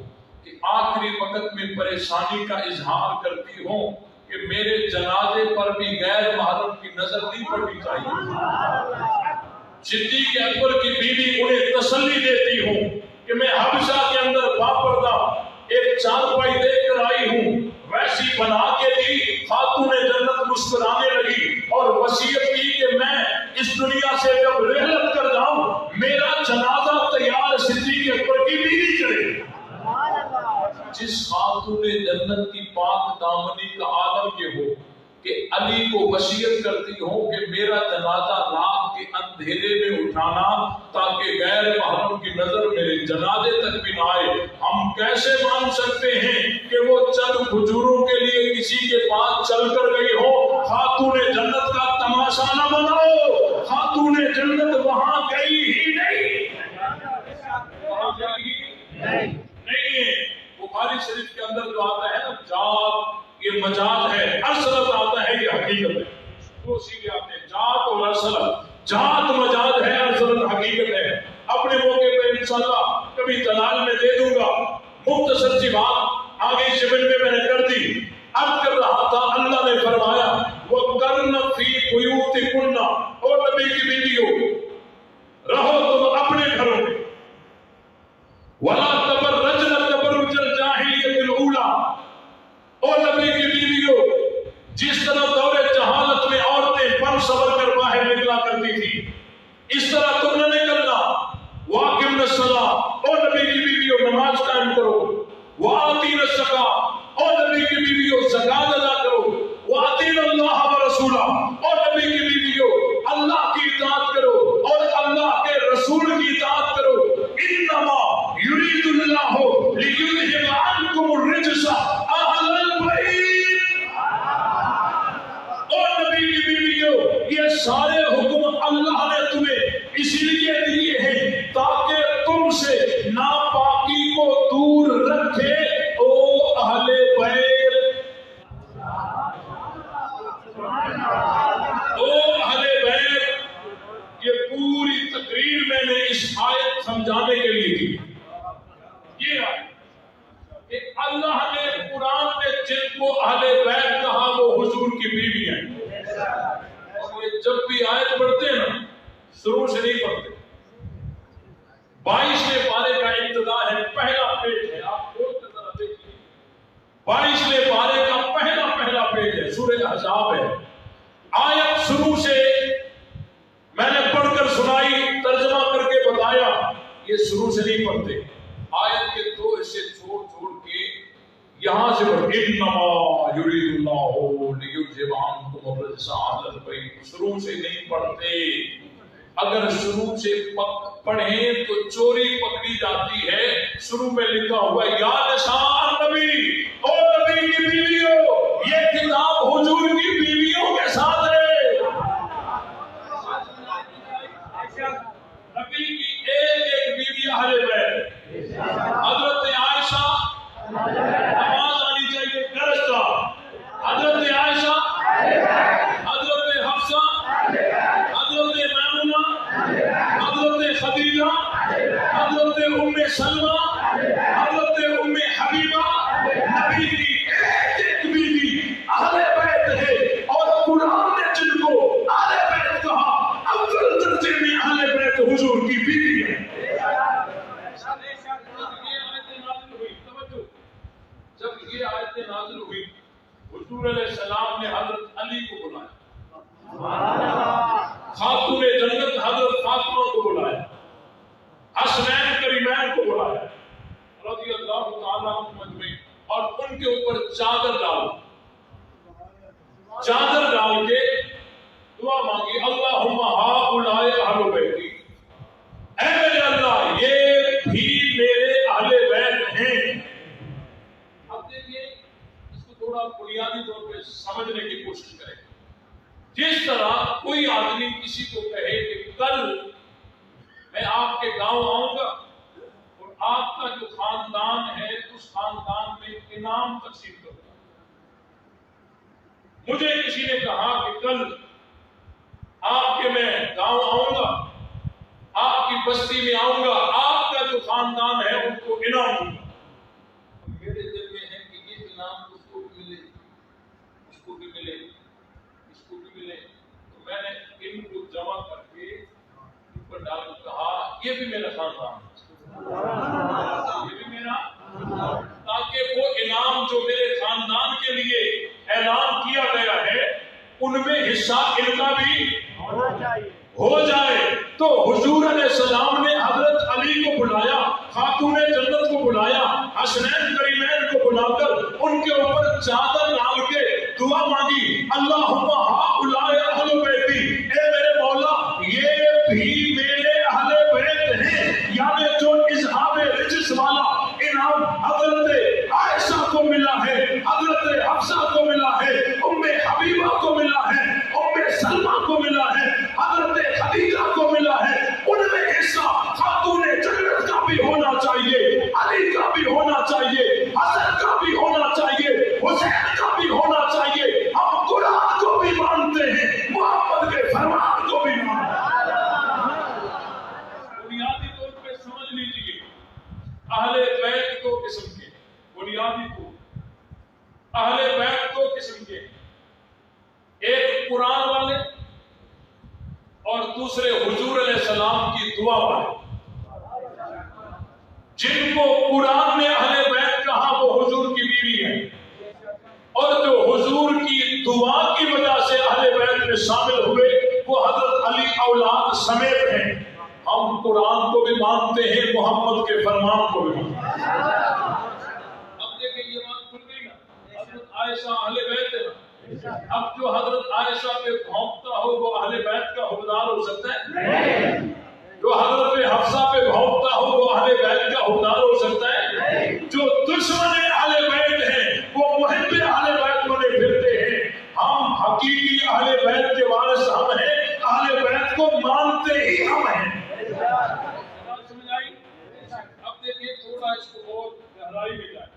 کہ آخری وقت میں پریشانی کا اظہار کرتی ہوں کہ میرے جنازے پر بھی غیر محرم کی نظر نہیں پڑنی چاہیے. صدیق اکبر کی بیوی انہیں تسلی دیتی ہوں کہ میں حبشہ کے اندر باپردہ ایک چارپائی دے کر آئی ہوں, ویسی بنا کے دی. خاتون جنت مسکرانے لگی اور وصیت کی کہ میں اس دنیا سے جب رحلت کر جاؤں میرا جنازہ تیار صدیق اکبر کی بیوی کرے. جس خاتون جنت کی پاک دامنی کا عالم یہ ہو کہ علی کو وصیت کرتی ہوں کہ میرا جنازہ رات کے اندھیرے میں اٹھانا تاکہ غیر محرم کی نظر میرے جنازے تک بھی نہ آئے. ہم کیسے مان سکتے ہیں کہ وہ چند کھجوروں کے لیے کسی کے پاس چل کر گئی ہو؟ خاتون جنت کا تماشا نہ بناؤ, خاتون جنت وہاں گئی ہی نہیں. وہاں گئی ہی نہیں ہے. بخاری شریف کے اندر جو آتا ہے نا جات, یہ مجاز ہے, ارسلت آتا ہے یہ حقیقت ہے. تو سیدھے آتے ہیں جات اور ارسلت. جات مجاز ہے, ارسلت حقیقت ہے. اپنے موقع پہ انشاءاللہ کبھی دلال میں دے دوں گا. مختصر سی بات آگے شمن میں نے کر دی. اب کر رہا تھا اللہ نے فرمایا وَقَرْنَ فِي بُيُوتِكُنَّ, اور نبی کی بیویوں رہو تم اپنے گھروں میں, وَلَا تَبَرَّجْنَ تَبَرُّجَ الْجَاهِلِيَّةِ الْأُولَىٰ, اور نبی کی بیویوں جس طرح دور جہالت میں عورتیں پر صبر کر باہر نکلا کرتی تھی اس طرح تم نے نہیں کرنا. وَأَقِمْنَ الصَّلَاةَ, اور نبی کی بیویوں نماز قائم کرو. وَآتِينَ الزَّكَاةَ, اور نبی کی بیویوں زکات ادا کرو. وَأَطِيعُوا اللَّهَ وَرَسُولَهُ, اور نبی کی بیویوں اللہ کی اطاعت کرو اور اللہ کے رسول کی اطاعت کرو. انما یرید اللہ لیذہب عنکم الرجس اہل البیت, اور نبی کی بیویوں یہ سارے حکم اللہ نے تمہیں اسی لیے دیے ہیں تاکہ تم سے ناپاکی کو دور رکھے. او اہل بیت, او اہل بیت, یہ پوری تقریر میں نے اس آیت سمجھانے کے لیے کی. یہ آیت کہ اللہ نے قرآن میں جن کو اہل بیت کہا وہ حضور کی بیوی ہیں. اور یہ جب بھی آیت پڑھتے ہیں نا شروع سے نہیں پڑھتے. 22ویں پارے کا ابتدا ہے, پہلا پیج ہے, آپ کھول کے ذرا دیکھیے. 22ویں پارے کا پہلا پیج ہے, سورہ احزاب ہے. آیت شروع سے میں نے پڑھ کر سنائی, ترجمہ کر کے بتایا. یہ شروع سے نہیں پڑھتے, آیت کے 2 حصے چھوڑ کے یہاں سے پڑھ. انما یرید اللہ لیذہب عنکم الرجس اہل البیت, شروع سے نہیں پڑھتے. اگر شروع سے پڑھیں تو چوری پکڑی جاتی ہے. شروع میں لکھا ہوا ہے یا نساء النبی, اور نبی کی بیویوں, یہ کتاب حضور کی بیویوں کے ساتھ ہے. نبی کی ایک بیوی اہل بیت. حضرت عائشہ نماز آنی چاہیے کرتا, حضرت عائشہ, حضرت حفصہ, حضرت میمونہ, حضرت خدیجہ, حضرت ام سلمہ, حضرت ام حبیبہ, نبی کی ایک بیوی اہل بیت ہے. اور قرآن نے جن کو اہل بیت کہا اول درجے میں اہل بیت حضور کی بیوی ہے. جب یہ آیتیں نازل ہوئی حضور علیہ السلام نے حضرت علی کو بلایا, خاتون جنت حضرت فاطمہ کو بلایا, حسنین کریمین کو بلایا, اور ان کے اوپر چادر ڈالو، چادر ڈال کے دعا مانگی، اللہم ہؤلاء اہل بیتی، اے میرے اللہ یہ بھی میرے اہل بیت ہیں۔ اب دیکھیے اس کو تھوڑا بنیادی طور پہ سمجھنے کی کوشش کریں۔ جس طرح کوئی آدمی کسی کو کہے کہ کل میں آپ کے گاؤں آؤں گا اور آپ کا جو خاندان ہے اس خاندان میں انعام تقسیم کروں گا۔ مجھے کسی نے کہا کہ کل آپ کے میں گاؤں آؤں گا، آپ کی بستی میں آؤں گا، آپ کا جو خاندان ہے ان کو انعام دوں گا۔ میرے دل میں ہے کہ یہ انعام اس کو بھی ملے، اس کو بھی ملے، اس کو بھی ملے، تو میں نے ان کو جمع کر کے ان پر ڈال کر کہا یہ بھی میرا خاندان ہے، یہ بھی میرا، تاکہ وہ انعام جو میرے خاندان کے لیے اعلان کیا گیا ہے ان میں حصہ ان کا بھی ہو جائے۔ تو حضور علیہ السلام نے حضرت علی کو بلایا، خاتون جنت کو بلایا، حسنین کریمین کو بلا کر ان کے اوپر چادر ڈال کے دعا مانگی، اللہم ہؤلاء اہل بیتی، اے میرے مولا یہ بھی میرے اہل بیت ہیں۔ یعنی جو اذہاب رجس والا انعام حضرت عائشہ کو ملا ہے، حضرت حفصہ کو ملا ہے، ام حبیبہ کو ملا ہے، ام سلمہ کو ملا ہے، حضرت خدیجہ کو ملا ہے، ان میں حصہ خاتون جنت کا بھی ہونا چاہیے، علی کا بھی ہونا چاہیے، حسن کا بھی ہونا چاہیے، حسین کا بھی ہونا چاہیے۔ ہم قرآن کو بھی مانتے ہیں، محمد کے فرمان کو بھی مانتے ہیں۔ بنیادی طور پہ سمجھ لیجیے اہل بیت دو قسم کے، بنیادی طور اہل بیت دو قسم کے، ایک قرآن والے اور دوسرے حضور علیہ السلام کی دعا والے۔ جن کو قرآن نے اہل بیت کہا وہ حضور کی بیوی ہے، اور جو حضور کی دعا کی وجہ سے اہل بیت میں شامل ہوئے وہ حضرت علی اولاد سمیت ہیں۔ ہم قرآن کو بھی مانتے ہیں، محمد کے فرمان کو بھی مانتے ہیں۔ اب دیکھیں یہ بات کھل گئی نا، حضرت عائشہ اہل بیت ہے۔ اب جو حضرت عائشہ پہ بھونکتا ہو وہ اہل بیت کا حقدار ہو سکتا ہے؟ جو حضرت حفصہ پہ بھونکتا ہو وہ اہل بیت کا حقدار ہو سکتا ہے؟ جو دشمن اہل بیت ہیں وہ محب اہل بیت بنے پھرتے ہیں۔ ہم حقیقی اہل بیت کے وارث ہم ہیں، اہل بیت کو مانتے ہی ہم ہیں۔ بات سمجھ آئی؟ اب دیکھیے تھوڑا اس کو اور گہرائی میں جائیں۔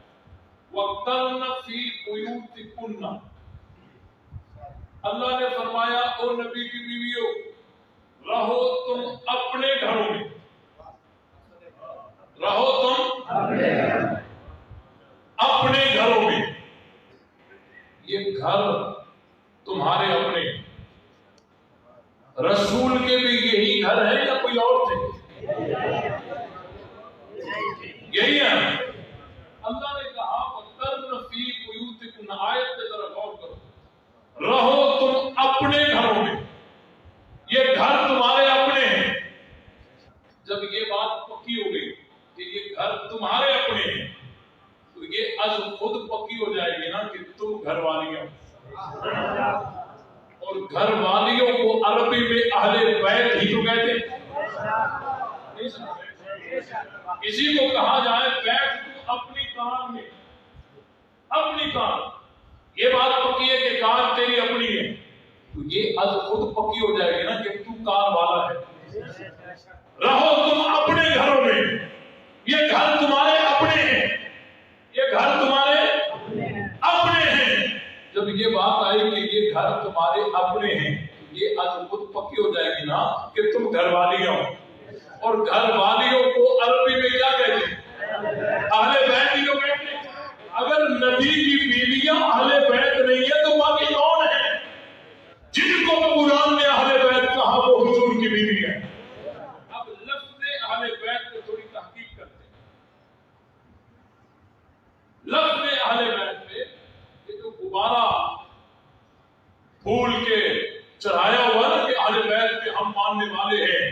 وَقْتَرْنَ فِي بُيُوتِكُنَّ، اللہ نے فرمایا او نبی کی بیویوں رہو تم اپنے گھروں میں، رہو تم اپنے گھروں میں۔ یہ گھر تمہارے اپنے، رسول کے بھی یہی گھر ہے یا کوئی اور تھے؟ یہی ہے۔ اللہ نے کہا وَقَرْنَ فِي بُيُوتِكُنَّ، آیت پہ ذرا غور کرو، رہو تم اپنے گھروں میں، یہ گھر تمہارے اپنے ہیں۔ جب یہ بات پکی ہو گئی کہ یہ گھر تمہارے اپنے ہیں تو یہ از خود پکی ہو جائے گی نا کہ تم گھر والیاں، اور گھر والیوں کو عربی میں اہل بیت ہی تو کہتے ہیں۔ اسی کو کہا جائے بیت تو اپنی کار میں، اپنی کار، یہ بات پکی ہے کہ کار تیری اپنی ہے تو یہ از خود پکی ہو جائے گی نا کہ تو کار والا ہے۔ رہو تم اپنے گھروں میں، یہ گھر تمہارے اپنے ہیں، یہ گھر تمہارے اپنے ہیں۔ جب یہ بات آئی کہ یہ گھر تمہارے اپنے ہیں تو یہ از خود پکی ہو جائے گی نا کہ تم گھر والیاں ہو، اور گھر والیوں کو عربی میں کیا کہتے ہیں؟ اہل بیت ہی تو کہتے ہیں۔ اگر نبی کی بیویاں اہل بیت نہیں ہے تو باقی کون ہے؟ جن کو قرآن نے اہل بیت کہا وہ حضور کی بیوی ہے۔ اب لفظ اہل بیت کو تھوڑی تحقیق کرتے ہیں۔ لفظ اہل بیت پہ یہ جو غبارہ پھول کے چڑھایا ہوا نا کہ اہل بیت کے ہم ماننے والے ہیں،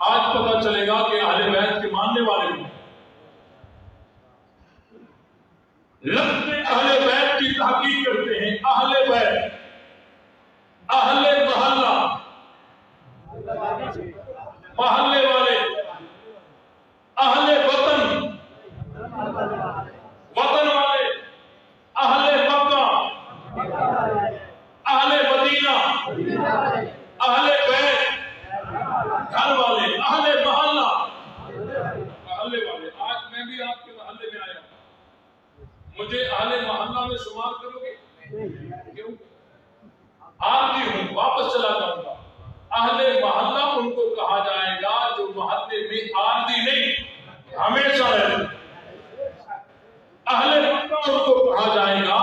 آج پتہ چلے گا کہ اہل بیت کے ماننے والے ہیں۔ اہل محلہ میں شمار کرو گے؟ کیوں؟ عارضی ہوں، واپس چلا جاؤں گا. اہل محلہ ان کو کہا جائے گا جو محلے میں عارضی نہیں ہمیشہ رہتے. اہل مکہ ان کو کہا جائے گا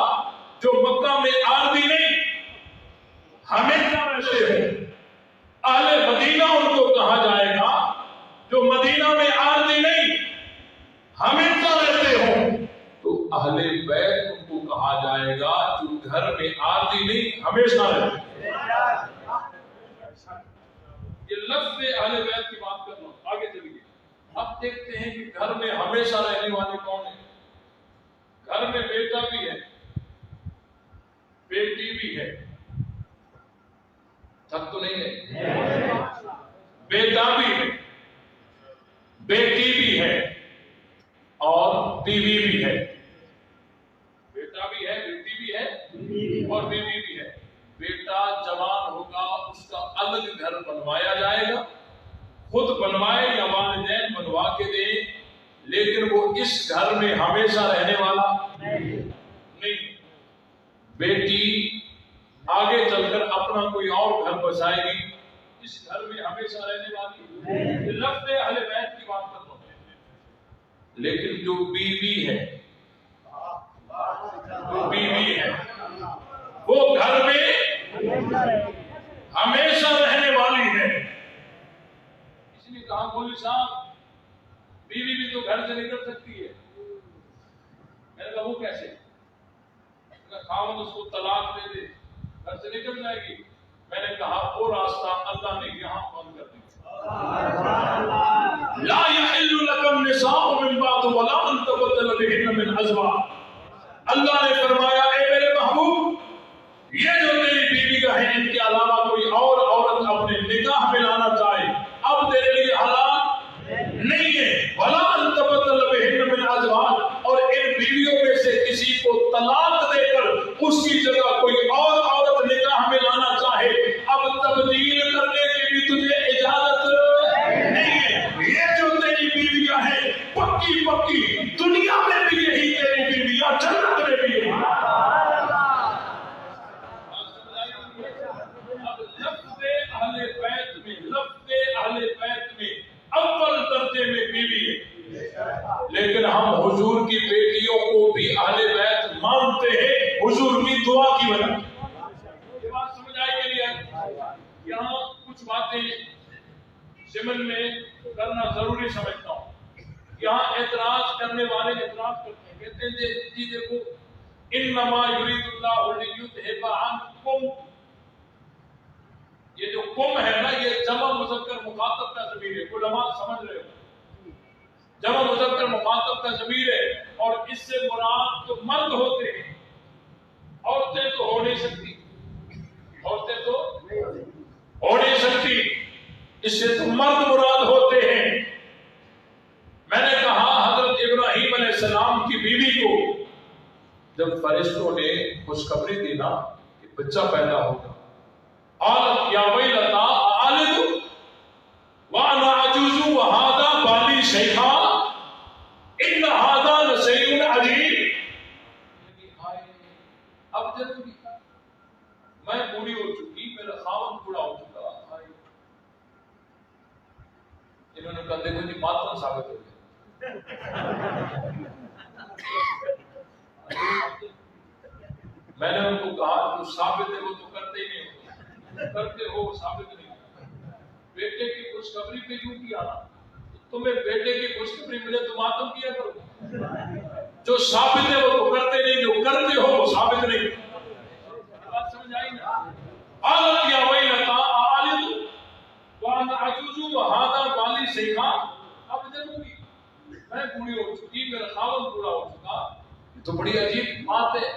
جو مکہ میں عارضی نہیں ہمیشہ رہتے ہیں. اہل مدینہ ان کو کہا جائے گا جو مدینہ میں عارضی نہیں ہمیشہ رہتے ہوں. تو اہل بیت ان کو کہا جائے گا جو گھر میں عارضی نہیں ہمیشہ رہتے. یہ لفظ اہل بیت کی بات کر رہا ہوں. آگے چلیے اب دیکھتے ہیں کہ گھر میں ہمیشہ رہنے والے کون ہیں. گھر میں بیٹا بھی ہے، بیٹی بھی ہے. تھک تو نہیں ہے؟ بیٹا بھی ہے، بیٹی بھی ہے اور بیوی بھی ہے. بیٹا بھی ہے، بیٹی بھی ہے اور بیوی بھی ہے. بیٹا جوان ہوگا، اس کا الگ گھر بنوایا جائے گا. خود بنوائے یا والدین بنوا کے دیں، لیکن وہ اس گھر میں ہمیشہ رہنے والا نہیں. بیٹی آگے چل کر اپنا کوئی اور گھر بسائے گی، اس گھر میں ہمیشہ رہنے والی. لفظ اہل بیت کی بات کر رہا ہوں. لیکن جو بیوی ہے، جو بیوی ہے وہ گھر میں ہمیشہ رہنے والی ہے. اس لیے کہا مولوی صاحب بیوی بھی تو گھر سے نکل سکتی ہے. میں نے کہا وہ کیسے؟ خاوند اس کو طلاق دے دے گھر سے نکل جائے گی. میں نے کہا وہ راستہ اللہ نے یہاں بند کر دیا. لا يحل لك النساء من بعد ولا ان تبدل بهن من ازواج. اللہ نے فرمایا اے میرے محبوب، یہ جو تیری بیوی کا ہے ان کے علاوہ کوئی اور عورت اپنے نکاح میں لانا چاہے اب تیرے لیے حلال نہیں ہے. ولا ان تبدل بهن من ازواج، اور ان بیویوں میں سے کسی کو طلاق دے کر اس کی جگہ کوئی اور عورت نکاح میں لانا چاہے اب تبدیل کرنے کی بھی تجھے اجازت نہیں ہے. یہ جو تیری بیویاں ہیں پکی پکی، دنیا میں بھی یہی تیری بیویاں، جنت میں بھی یہی. اب لفظ اہل بیت میں، لفظ اہل بیت میں اول درجے میں بیوی ہے. لیکن ہم حضور کی بیٹیوں کو بھی اہل بیت مانتے ہیں حضور کی دعا کی وجہ. یہ بات سمجھ آئی کہ نہیں؟ یہاں کچھ باتیں ضمن میں کرنا ضروری سمجھتا ہوں. یہاں اعتراض کرنے والے اعتراض کرتے ہیں، کہتے ہیں جی دیکھو انما یرید اللہ لیذھب عنکم. یہ جو کم ہے نا، یہ جمع مذکر مخاطب کا ضمیر ہے. علماء سمجھ رہے ہو، جمع مذکر مخاطب کا ضمیر ہے اور اس سے مراد تو مرد ہوتے ہیں. عورتیں تو ہو نہیں سکتی، عورتیں تو ہو نہیں سکتی، اس سے تو مرد مراد ہوتے ہیں. میں نے کہا حضرت ابراہیم علیہ السلام کی بیوی کو جب فرشتوں نے خوشخبری دی نا کہ بچہ پیدا ہوگا، قالت یا ویلتا االد وانا عجوز وهذا بالی شیخا ان هذا لشیء عجیب. اب جب میں بوڑھی ہو چکی، میرا خاوند بوڑھا ہو چکا، انہوں نے کہا دیکھو جی ماتم ثابت ہو گیا. میں نے ان کو کہا جو ثابت ہے وہ تو کرتے ہی نہیں ہو، کرتے ہو وہ ثابت نہیں. بیٹے کی خوشخبری پہ کیوں کیا نا؟ تمہیں بیٹے کی خوشخبری ملے تو ماتم کیا کرو. جو ثابت ہے وہ تو کرتے نہیں، جو کرتے ہو وہ ثابت نہیں. بات سمجھ آئی نا؟ قالت یا ویلتا االد وانا عجوز وهذا بالی شیخا. اب جب میں بوڑھی ہو چکی، میرا خاوند بوڑھا ہو چکا، یہ تو بڑی عجیب بات ہے.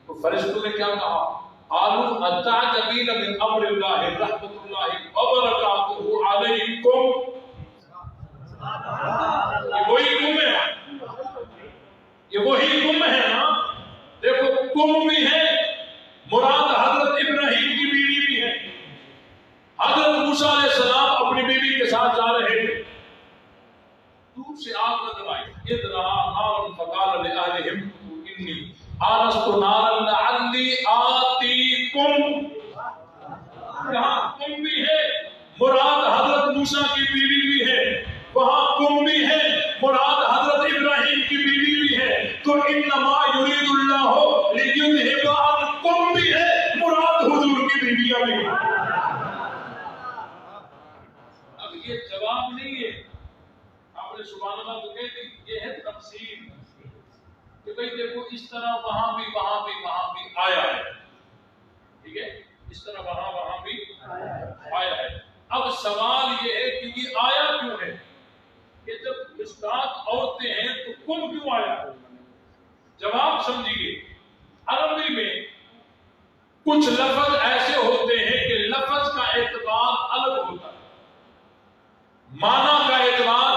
تو فرشتوں نے کیا کہا؟ قالوا اتعجبین من امر اللہ رحمۃ اللہ وبرکاتہ علیکم. یہ وہی کم ہے، یہ وہی کم ہے نا. دیکھو کم بھی ہے، مراد حضرت ابراہیم کی بیوی بھی ہے. حضرت موسیٰ علیہ السلام اپنی بیوی کے ساتھ جا رہے تھے، دور سے آگ نظر آئی. اذ رأى نارا فقال لأهلهم انی آنست نارا لعلی آتیکم، یہاں کم بھی ہے مراد حضرت موسیٰ کی بیوی بھی ہے، وہاں کم بھی ہے مراد حضرت ابراہیم کی بیوی بھی ہے، تو انما یرید اللہ لیذھب عنکم بھی ہے مراد حضور کی بیویاں بھی ہیں۔ اب یہ جواب نہیں ہے، آپ نے سبحان اللہ تو کہہ دی، یہ ہے تفسیر کہ بھئی دیکھو اس طرح وہاں بھی آیا ہے، ٹھیک ہے، اس طرح وہاں بھی آیا ہے۔ اب سوال یہ ہے کہ یہ آیا کیوں ہے، کہ جب مصداق عورتیں ہیں تو کم کیوں آیا ہے؟ جواب سمجھیے، عربی میں کچھ لفظ ایسے ہوتے ہیں کہ لفظ کا اعتبار الگ ہوتا ہے، معنی کا اعتبار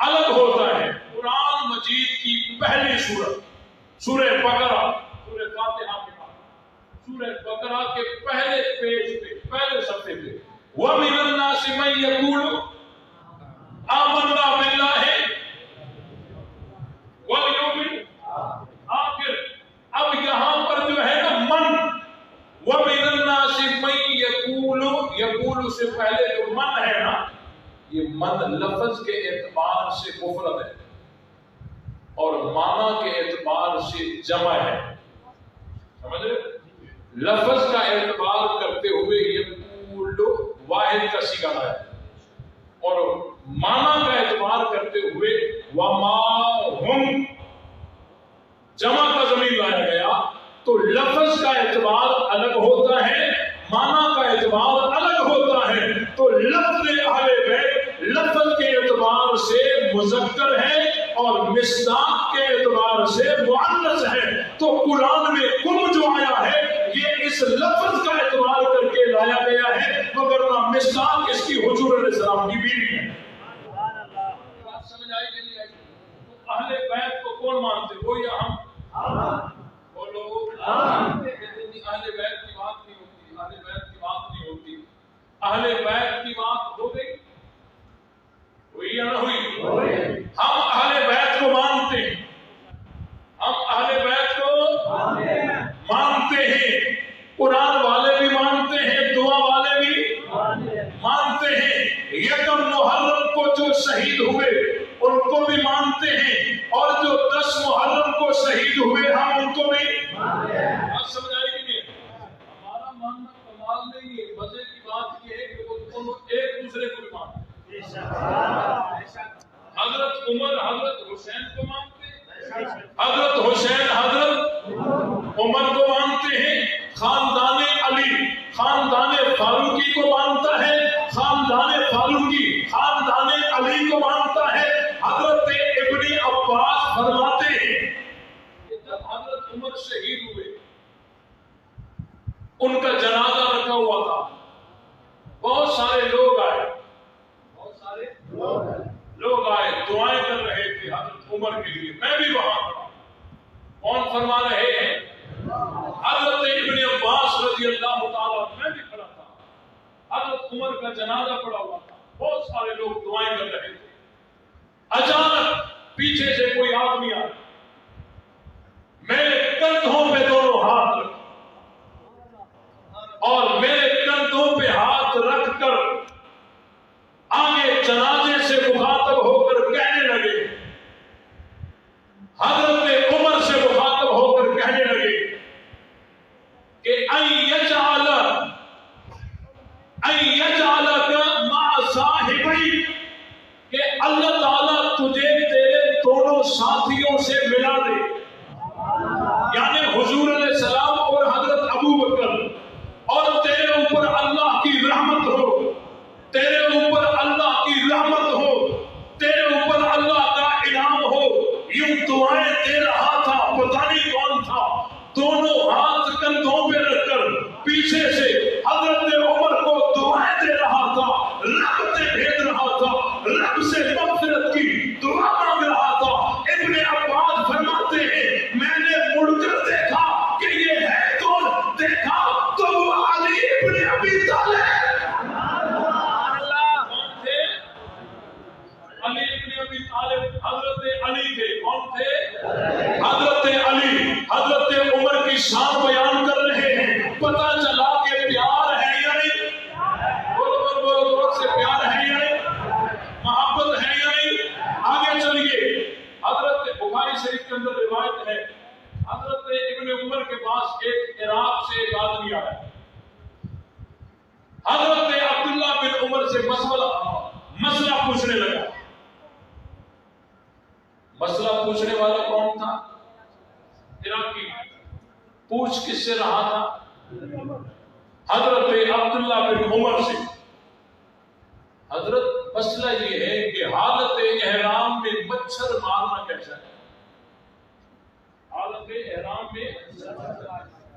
الگ ہوتا ہے۔ قرآن مجید کی پہلی سورت سورہ بقرہ، سورہ فاتحہ کے بعد سورہ بقرہ کے پہلے پیج پہ، پہلے صفحے پہ وَمِنَ النَّاسِ مَن يَقُولُ آمَنَّا بِاللَّهِ وَالْيَوْمِ الْآخِرِ۔ اب یہاں پر جو ہے نا من، وَمِنَ النَّاسِ مَن يَقُولُ سے پہلے جو من ہے نا، یہ من لفظ کے اعتبار سے مفرد ہے اور معنی کے اعتبار سے جمع ہے، سمجھ رہے؟ لفظ کا اعتبار کرتے ہوئے یہ واحد کا صیغہ ہے اور معنی کا اعتبار کرتے ہوئے وَمَا هُمْ جمع کا ضمیر لایا گیا، تو لفظ کا اعتبار الگ ہوتا ہے، معنی کا اعتبار الگ ہوتا ہے۔ تو لفظ اہل بیت لفظ کے اعتبار سے مذکر ہے اور مصداق کے اعتبار سے مؤنث ہے، تو قرآن میں کم جو آیا ہے یہ اس لفظ کا اعتبار کر کے لایا گیا ہے، مگر مصداق اس کی حضور علیہ السلام کی بیوی ہے۔ بات سمجھ آئی کہ نہیں آئی؟ تو اہل بیت کو کون مانتے، وہ یا ہم؟ بولو اہل بیت کی بات نہیں ہوتی، اہل بیت کی بات نہیں ہوتی، اہل بیت کی بات ہو گئی، ہوئی یا نہ ہوئی؟ ہم اہل بیت کو مانتے ہیں، ہم اہل بیت کو مانتے ہیں، قرآن والے بھی مانتے ہیں، دعا والے بھی مانتے ہیں، یکم محرم کو جو شہید ہوئے ان کو بھی مانتے ہیں، اور جو 10 محرم کو شہید ہوئے ہم ان کو بھی بات سمجھ آئے گی نہیں؟ ہمارا ماننا کمال نہیں ہے، مزے کی بات یہ ہے کہ وہ دونوں ایک دوسرے کو بھی مانتے ہیں۔ حضرت عمر حضرت حسین کو مانتے ہیں، حضرت حسین حضرت عمر کو مانتے ہیں، خاندان علی خاندان فاروقی کو مانتا ہے، خاندان فاروقی خاندان علی کو مانتا ہے۔ حضرت ابن عباس فرماتے ہیں کہ جب حضرت عمر شہید ہوئے ان کا جنازہ رکھا ہوا تھا، بہت سارے لوگ آئے دعائیں کر رہے تھے حضرت عمر کے لیے، میں بھی وہاں تھا۔ کون فرما رہے ہیں؟ حضرت ابن عباس رضی اللہ تعالیٰ، میں بھی کھڑا تھا، حضرت عمر کا جنازہ پڑا ہوا تھا، بہت سارے لوگ دعائیں کر رہے تھے۔ اچانک پیچھے سے کوئی آدمی آیا، میرے کندھوں پہ دونوں ہاتھ رکھ اور میرے کندھوں پہ ہاتھ رکھ کر آگے جنازے سے مخاطب ہو کر کہنے لگے، حضرت عمر سے مخاطب ہو کر کہنے لگے کہ مع صاحبی، کہ اللہ تعالیٰ تجھے تیرے دونوں حضرت عمر کی شان بیان کر رہے ہیں، پتہ چلا کہ پیار ہے یا نہیں؟ بولو زور سے، پیار ہے یا نہیں؟ محبت ہے یا نہیں؟ آگے چلیے، حضرت بخاری شریف کے اندر روایت ہے، حضرت ابن عمر کے پاس ایک عراق سے ایک آدمی آیا، حضرت عبداللہ بن عمر سے مسئلہ پوچھنے لگا۔ مسئلہ پوچھنے والا کون تھا؟ عراقی۔ پوچھ کس سے رہا تھا؟ حضرت عبداللہ بن عمر سے۔ حضرت مسئلہ یہ ہے کہ حالت احرام میں مچھر مارنا کیسا ہے؟ حالت احرام میں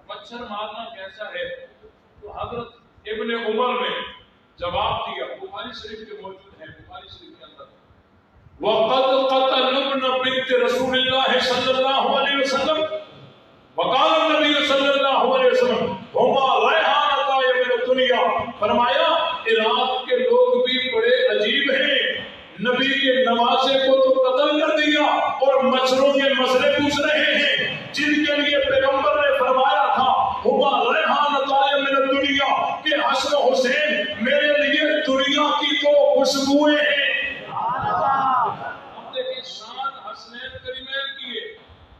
مچھر مارنا کیسا ہے؟ تو حضرت ابن عمر نے جواب دیا، بخاری شریف کے موجود ہیں، بخاری شریف کے اندر، وَقَدْ قَتَلُ ابْنَ بِنْتِ رَسُولِ اللَّهِ صلی اللہ علیہ وسلم، وقال النبی صلی اللہ علیہ وسلم هُمَا رَيْحَانَتَانِ مِنَ الدُّنْيَا، فرمایا عراق کے لوگ بھی بڑے عجیب ہیں، نبی کے نواسے کو تو قتل کر دیا اور مچھروں کے مسئلے پوچھ رہے ہیں جن کے لیے پیغمبر نے فرمایا تھا هُمَا رَيْحَانَتَانِ مِنَ الدُّنْيَا کہ حسن و حسین میرے لیے دنیا کی تو خوشبوئیں ہیں۔ شان حسنین کریمین کی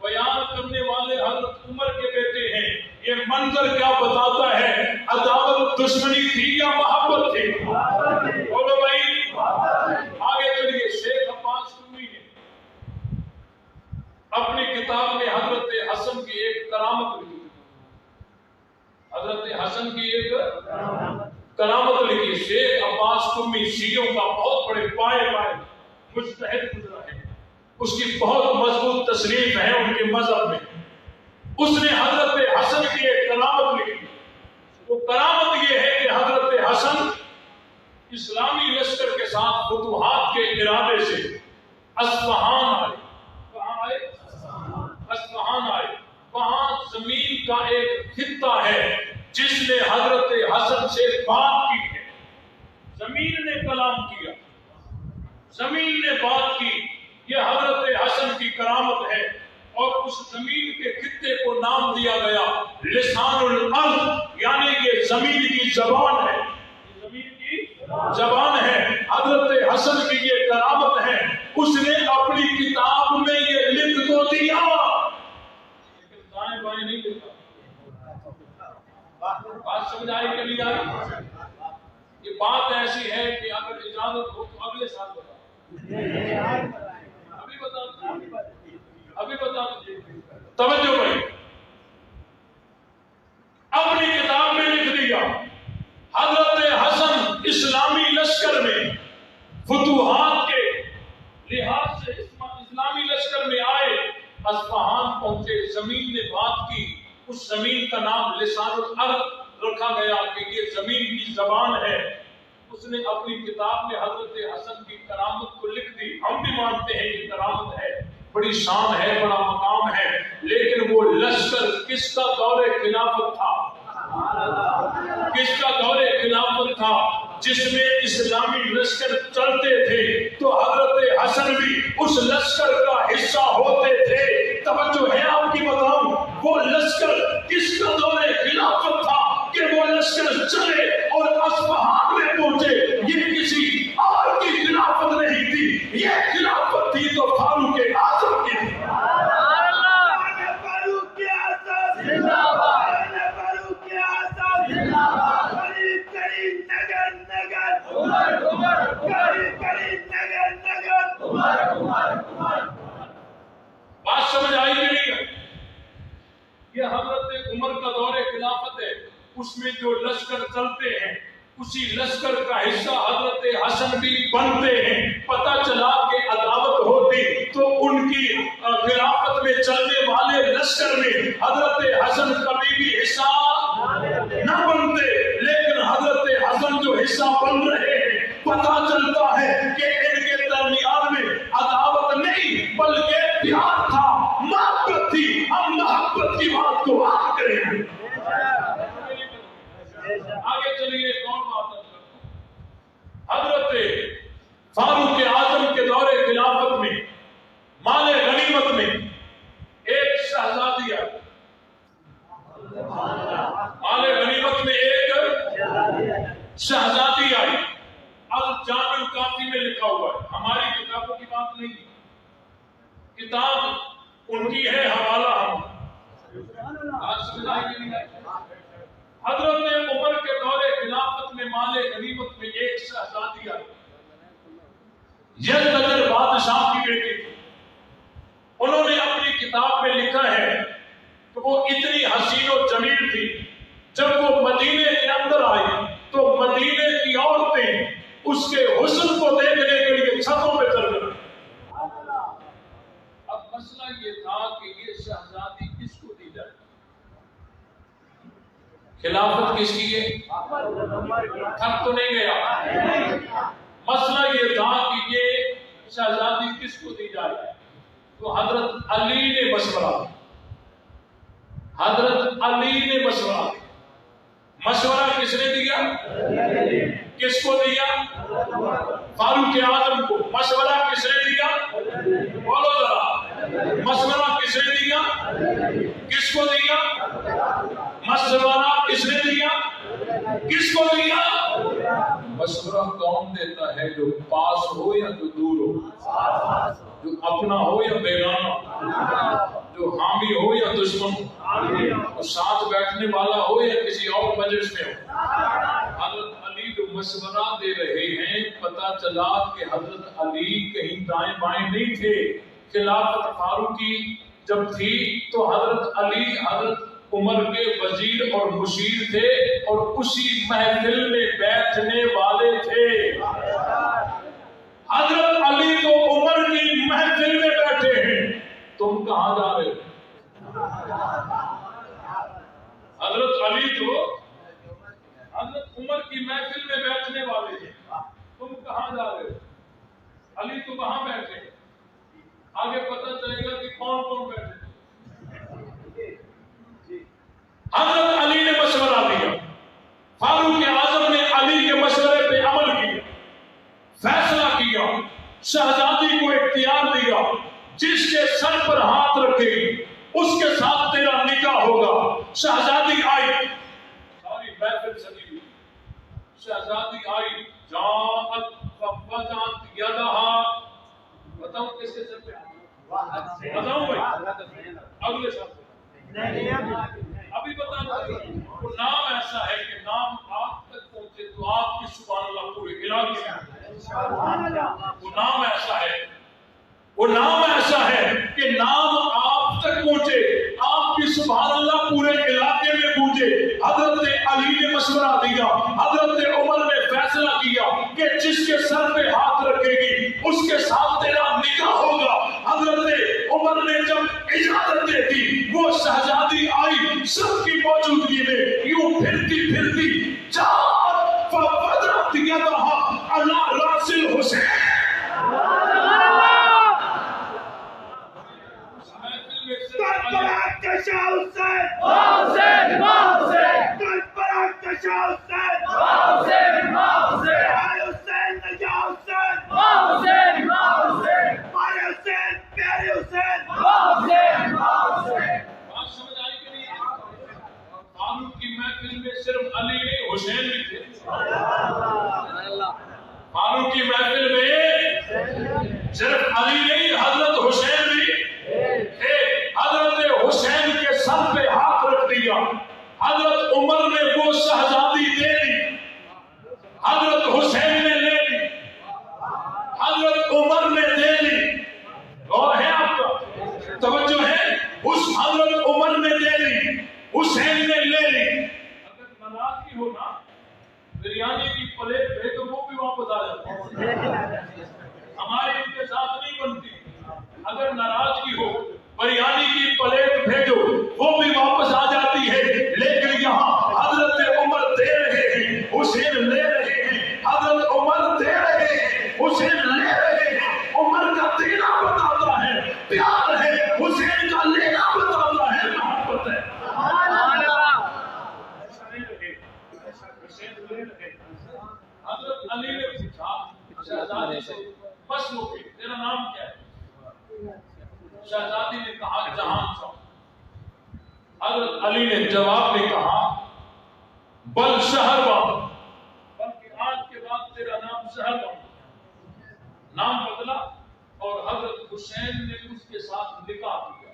بیان کرنے والے حضرت عمر کے بیٹے ہیں، یہ منظر کیا بتاتا ہے؟ عداوت دشمنی تھی یا محبت تھی؟ بولو بھائی، آگے چلیے۔ شیخ عباس قمی نے اپنی کتاب میں حضرت حسن کی ایک کرامت لکھی، حضرت حسن کی ایک کرامت لکھی۔ شیخ عباس قمی شیعوں کا بہت بڑے پائے مجتہد گزرا ہے، اس کی بہت مضبوط تصریف ہے ان کے مذہب میں۔ اس نے حضرت حسن کی ایک کرامت لکھی، وہ کرامت یہ ہے کہ حضرت حسن اسلامی لشکر کے ساتھ فتوحات کے ارادے سے اصفہان آئے۔ کہاں آئے؟ اصفہان آئے۔ وہاں زمین کا ایک خطہ ہے جس نے حضرت حسن سے بات کی ہے، زمین نے کلام کیا، زمین نے بات کی، یہ حضرت حسن کی کرامت ہے۔ اور اس زمین کے خطے کو نام دیا گیا لسان الارض، یعنی یہ زمین کی زبان ہے، زمین کی زبان ہے۔ حضرت حسن کی یہ کرامت ہے، اس نے اپنی کتاب میں یہ لکھ تو دیا لیکن دائیں بائیں نہیں لکھا۔ بات سمجھ آئی کہ نہیں آئی؟ یہ بات ایسی ہے کہ اگر اجازت ہو تو اگلے سال بتا، ابھی بتا توجہ بھائی۔ اپنی کتاب میں لکھ دیا حضرت حسن اسلامی لشکر میں فتوحات کے لحاظ سے اسلامی لشکر میں آئے، اصفہان پہنچے، زمین نے بات کی، اس زمین کا نام لسان الارض رکھا گیا کہ یہ زمین کی زبان ہے۔ اس نے اپنی کتاب میں حضرت حسن کی کرامت کو لکھ دی۔ ہم بھی مانتے ہیں یہ کرامت ہے، بڑی شان ہے، بڑا مقام ہے، لیکن وہ لشکر کس کا دور خلافت تھا؟ کس کا دور خلافت تھا؟ جس میں اسلامی لشکر چلتے تھے تو حضرت حسن بھی اس لشکر کا حصہ ہوتے تھے۔ توجہ ہے آپ کی بتاؤں، وہ لشکر کس کا دور خلافت تھا کہ وہ لشکر چلے اور اصفہان میں پہنچے؟ یہ کسی اور کی خلافت نہیں تھی، یہ خلافت تھی تو فاروق اعظم کی تھی۔ بات سمجھ آئی کہ نہیں؟ یہ حضرت عمر کا دور خلافت ہے، اس میں جو لشکر چلتے ہیں اسی لشکر کا حصہ حضرت حسن بھی بنتے ہیں۔ پتہ چلا کہ عداوت ہوتی تو ان کی خلافت میں چلنے والے لشکر میں حضرت حسن کبھی بھی حصہ نہ بنتے، لیکن حضرت حسن جو حصہ بن رہے ہیں، پتہ چلتا ہے کہ ان کے درمیان میں عداوت نہیں بلکہ پیار تھا، محبت تھی۔ ہم محبت کی بات کو آگے کریں۔ آگے چلیے، کون بات ہے؟ حضرت فاروق اعظم کے دور خلافت میں مال غنیمت میں ایک شہزادی شہزادی آئی، الجامع الکافی میں لکھا ہوا ہے، ہماری کتابوں کی بات نہیں، کتاب ان کی ہے، حوالہ ہم۔ حضرت عمر کے دور خلافت میں مال غنیمت میں ایک شہزادی آئی، یزدجر بادشاہ کی بیٹی تھی۔ انہوں نے اپنی کتاب میں لکھا ہے کہ وہ اتنی حسین و جمیل تھی، جب وہ مدینے کے اندر آئی تو مدینے کی عورتیں اس کے حسن کو دیکھنے کے لیے چھتوں پہ چڑھ گئیں۔ اب مسئلہ یہ تھا کہ یہ شہزادی کس کو دی جائے، خلافت کس کی ہے؟ تھک تو نہیں گیا؟ مسئلہ یہ تھا کہ یہ شہزادی کس کو دی جائے، تو حضرت علی نے مشورہ، حضرت علی نے مشورہ کس نے دیا؟ کس کو دیا؟ فاروق اعظم کو۔ مشورہ کس نے دیا؟ بولو ذرا، مشورہ کس نے دیا؟ کس کو دیا؟ مشورہ کس نے دیا؟ کس کو دیا؟ مشورہ کون دیتا ہے؟ جو پاس ہو یا جو دور ہو، جو اپنا ہو یا بیگانہ، جو حامی ہو یا دشمن ہو، ساتھ بیٹھنے والا ہو یا کسی اور مجلس میں ہو۔ حضرت علی جو مشورہ دے رہے ہیں، پتہ چلا کہ حضرت علی کہیں دائیں بائیں نہیں تھے۔ خلافت فاروقی جب تھی تو حضرت علی حضرت عمر کے وزیر اور مشیر تھے اور اسی محفل میں بیٹھنے والے تھے۔ حضرت علی تو عمر کی محفل میں بیٹھے ہیں، تم کہاں جا رہے ہو؟ حضرت علی تو حضرت عمر کی محفل میں بیٹھنے والے ہیں، تم کہاں جا رہے ہو؟ علی تو وہاں بیٹھے، آگے پتہ چلے گا کہ کون کون بیٹھے۔ حضرت علی نے مشورہ دیا، فاروق اعظم نے علی کے مشورے پہ عمل کیا، فیصلہ کیا، شہزادی کو اختیار دیا، جس کے سر پر ہاتھ رکھے گی اس کے ساتھ تیرا نکاح ہوگا۔ شہزادی آئی، ساری محفل سجی ہوئی، شہزادی آئی، جاءت فوضعت یدہا، بتاؤں کس کے سر پہ؟ بتاؤں بھائی، اگلے ساتھ ابھی بتا دو۔ وہ نام ایسا ہے کہ نام آپ تک پہنچے تو آپ کی سبحان اللہ پورے علاقے میں، وہ نام ایسا ہے، وہ نام ایسا ہے کہ نام آپ تک پہنچے، آپ کی سبحان اللہ پورے علاقے میں پہنچے۔ حضرت علی نے مشورہ دیا، حضرت عمر نے فیصلہ کیا کہ جس کے سر پہ ہاتھ رکھے گی اس کے ساتھ تیرا نکاح ہوگا۔ حضرت عمر نے جب اجازت دے دی، وہ شہزادی آئی سب کی موجودگی میں، یوں پھرتی پھرتی جاءت فوضعت یدہا علی راس الحسین۔ حسین بھی تھے، فاروق کی محفل میں صرف علی نہیں، حضرت حسین بھی تھے۔ حضرت حسین کے سر پہ ہاتھ رکھ دیا، حضرت عمر نے وہ شہزادی دے دی، حضرت حسین نے لے لی، حضرت عمر نے دے لی۔ اور ہے آپ کا توجہ ہے، اس حضرت عمر نے دے لی، حسین نے لے لی۔ ناراضگی ہو نا، بریانی کی پلیٹ پہ تو وہ بھی واپس آ جاتا ہے، ہماری ان کے ساتھ نہیں بنتی۔ اگر ناراضگی ہو، بریانی کی پلیٹ بھیجو وہ بھی واپس آ جاتی ہے، لیکن یہاں حضرت عمر دے رہے ہیں، حسین لے رہے ہیں، حضرت عمر دے رہے ہیں، حسین لے رہے ہیں۔ عمر کا دینا بتاتا ہے پیار ہے، حسین کا لینا بتاتا ہے محبت ہے۔ حضرت علی نے پوچھا شہزادی سے، بس ہو گئی، تیرا نام کیا ہے؟ شہزادی نے کہا جہان سا۔ حضرت علی نے جواب میں کہا بل شہر باب، بل حسین نے اس کے ساتھ نکاح کیا.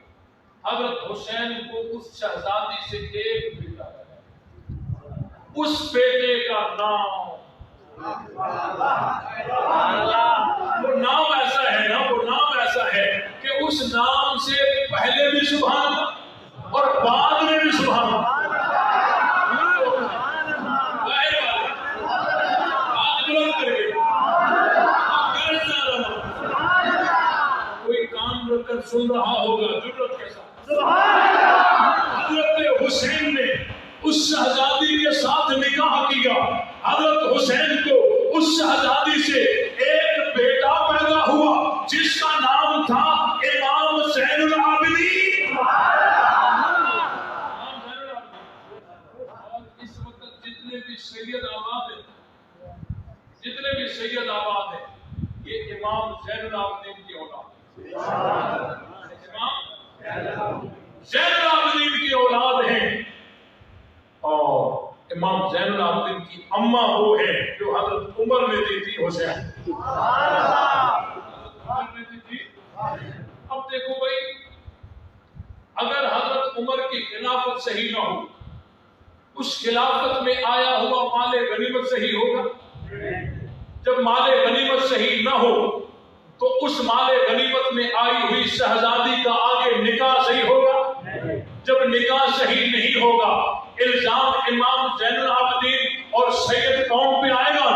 حضرت حسین کو اس شہزادی سے ایک بیٹا ہے. اس بیٹے کا نام وہ نام ایسا ہے نا، وہ نام ایسا ہے کہ اس نام سے پہلے بھی سبحان اللہ اور بعد میں بھی سبحان اللہ. کوئی کام رکھ کر سن رہا ہوگا ضرورت کے ساتھ. حضرت حسین نے اس شہزادی کے ساتھ نکاح کیا. حضرت حسین کو اس شہزادی سے ایک بیٹا پیدا ہوا جس کا نام تھا امام زین العابدین. اور اس وقت جتنے بھی سید آباد ہیں، جتنے بھی سید آباد ہیں، یہ امام زین العابدین کی اولاد. امام زین العابدین کی اولاد ہیں. اور امام زین العابدین کی اماں وہ ہے جو حضرت عمر نے دی تھی حسین. اب دیکھو بھائی، اگر حضرت عمر کی خلافت صحیح نہ ہو، اس خلافت میں آیا ہوا مال غنیمت صحیح ہوگا؟ جب مال غنیمت صحیح نہ ہو تو اس مال غنیمت میں آئی ہوئی شہزادی کا آگے نکاح صحیح ہوگا؟ جب نکاح صحیح نہیں ہوگا، الزام امام زین العابدین اور سید قوم پہ آئے گا.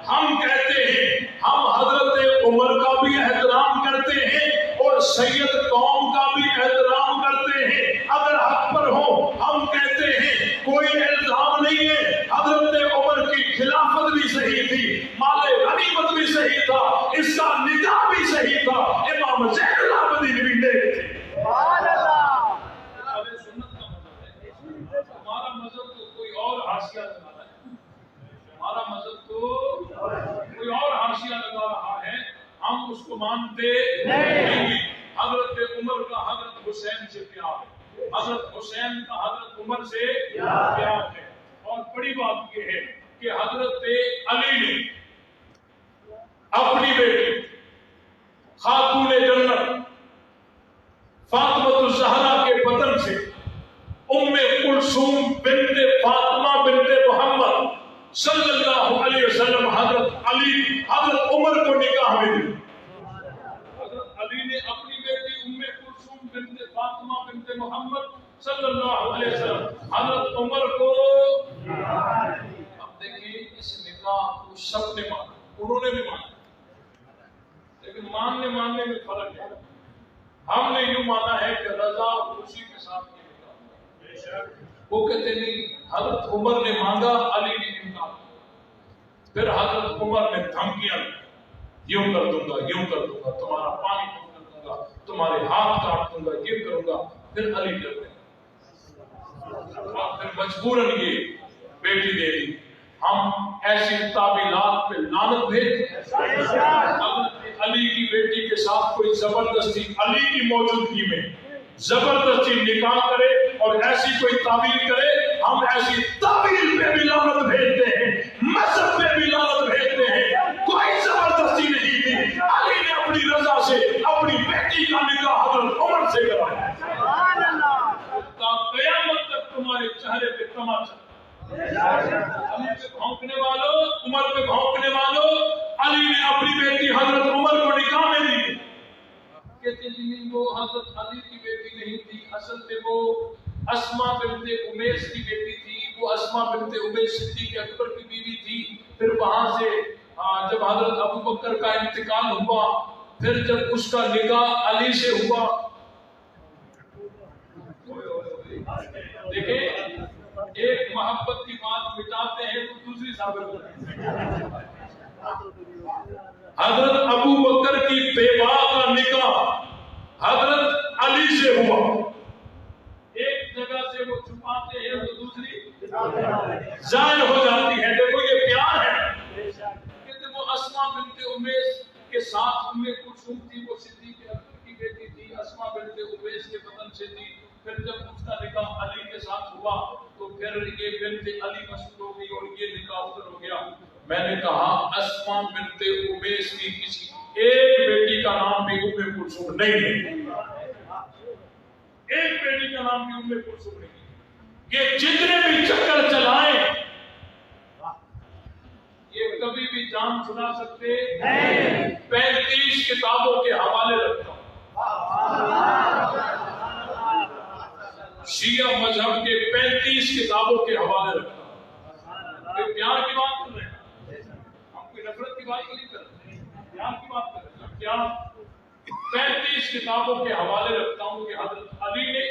ہم کہتے ہیں ہم حضرت عمر کا بھی احترام کرتے ہیں اور سید قوم کا بھی احترام کرتے ہیں. اگر حق پر ہو ہم کہتے ہیں کوئی الزام نہیں ہے، حضرت عمر کی خلافت بھی صحیح تھی، مال غنیمت بھی صحیح تھا، اس کا نکاح بھی صحیح تھا، امام زین العابدین بھی نیک تھے. ہمارا مذہب تو کوئی اور حاشیہ لگا رہا ہے، ہمارا مذہب تو کوئی اور حاشیہ لگا رہا ہے، ہم اس کو مانتے نہیں. حضرت عمر کا حضرت حسین سے پیار ہے، حضرت حسین کا حضرت عمر سے پیار ہے. اور بڑی بات یہ ہے کہ حضرت علی نے اپنی بیٹی خاتون جنت فاطمہ الزہرا کے بدن سے ام کلثوم بنت فاطمہ بنت محمد صلی اللہ علیہ وسلم حضرت علی حضرت عمر کو نکاح میں دی. حضرت علی نے اپنی بیٹی ام کلثوم بنت فاطمہ بنت محمد صلی اللہ علیہ وسلم حضرت عمر کو. اب دیکھیے اس نکاح کو سب نے مانا، انہوں نے بھی مانا، لیکن ماننے میں فرق ہے. ہم نے یوں مانا ہے کہ رضا خوشی کے ساتھ یہ نکاح. وہ کہتے نہیں، حضرت عمر نے مانگا، علی نے انکار. پھر حضرت عمر نے دھمکیاں، یوں کر دوں گا، یوں کر دوں گا، تمہارا پانی کر دوں گا، تمہارے ہاتھ کاٹ دوں گا، یہ کروں گا. پھر علی ڈر گئے اور پھر مجبوراً یہ بیٹی دے دی. ہم ایسی تعبیرات پہ لعنت بھیجتے ہیں. علی کی بیٹی کے ساتھ کوئی زبردستی علی کی موجودگی میں زبردستی نکاح کرے اور ایسی کوئی تعبیر کرے، ہم ایسی تعبیر پہ بھی لعنت بھیجتے ہیں، مذہب پہ بھی لعنت بھیجتے ہیں. کوئی زبردستی نہیں تھی. علی نے اپنی رضا سے اپنی بیٹی کا نکاح حضرت عمر سے کرایا. قیامت تک تمہارے چہرے پہ تماشا. علی پہ بھونکنے والوں، عمر پہ بھونکنے والوں، علی نے اپنی بیٹی حضرت عمر کو نکاح میں دی. کہتے ہیں وہ حضرت علی کی بیٹی نہیں تھی، اصل میں وہ اسما بنت امیس کی بیٹی تھی. وہ اسما بنت امیس صدیق اکبر کی بیوی تھی. پھر وہاں سے جب حضرت ابو بکر کا انتقال ہوا، پھر جب اس کا نکاح علی سے ہوا. دیکھیں، ایک محبت کی بات مٹاتے ہیں تو دوسری ثابت کرتے ہیں. حضرت ابو بکر کی بیوہ کا نکاح حضرت علی سے ہوا. ایک جگہ سے وہ چھپاتے ہیں تو دوسری ظاہر ہو جاتی ہے. دیکھو یہ پیار ہے. کہتے وہ اسما بنت امیس کے ساتھ ام کلثوم تھی، وہ صدیق اکبر کی بیٹی تھی. اسما بنت امیس کے بدن سے تھی. پھر جب اس کا نکاح علی کے ساتھ ہوا تو پھر یہ بنت علی مسعود ہو گئی اور یہ نکاح ادھر ہو گیا. میں نے کہا اسما بنت امیس کی کسی ایک بیٹی کا نام بھی ام کلثوم نہیں ہے، ایک بیٹی کا نام بھی ام کلثوم نہیں ہے۔ کہ جتنے بھی چکر چلائیں یہ کبھی بھی جان چھڑا سکتے نہیں۔ 35 کتابوں کے حوالے رکھتا ہوں، شیعہ مذہب کے 35 کتابوں کے حوالے رکھتا ہوں۔ یہ پیار کی بات کر رہے ہیں، ہم کوئی نفرت کی بات نہیں کر رہے، پیار کی بات کر رہے ہیں۔ کیا 35 کتابوں کے حوالے رکھتا ہوں کہ حضرت علی نے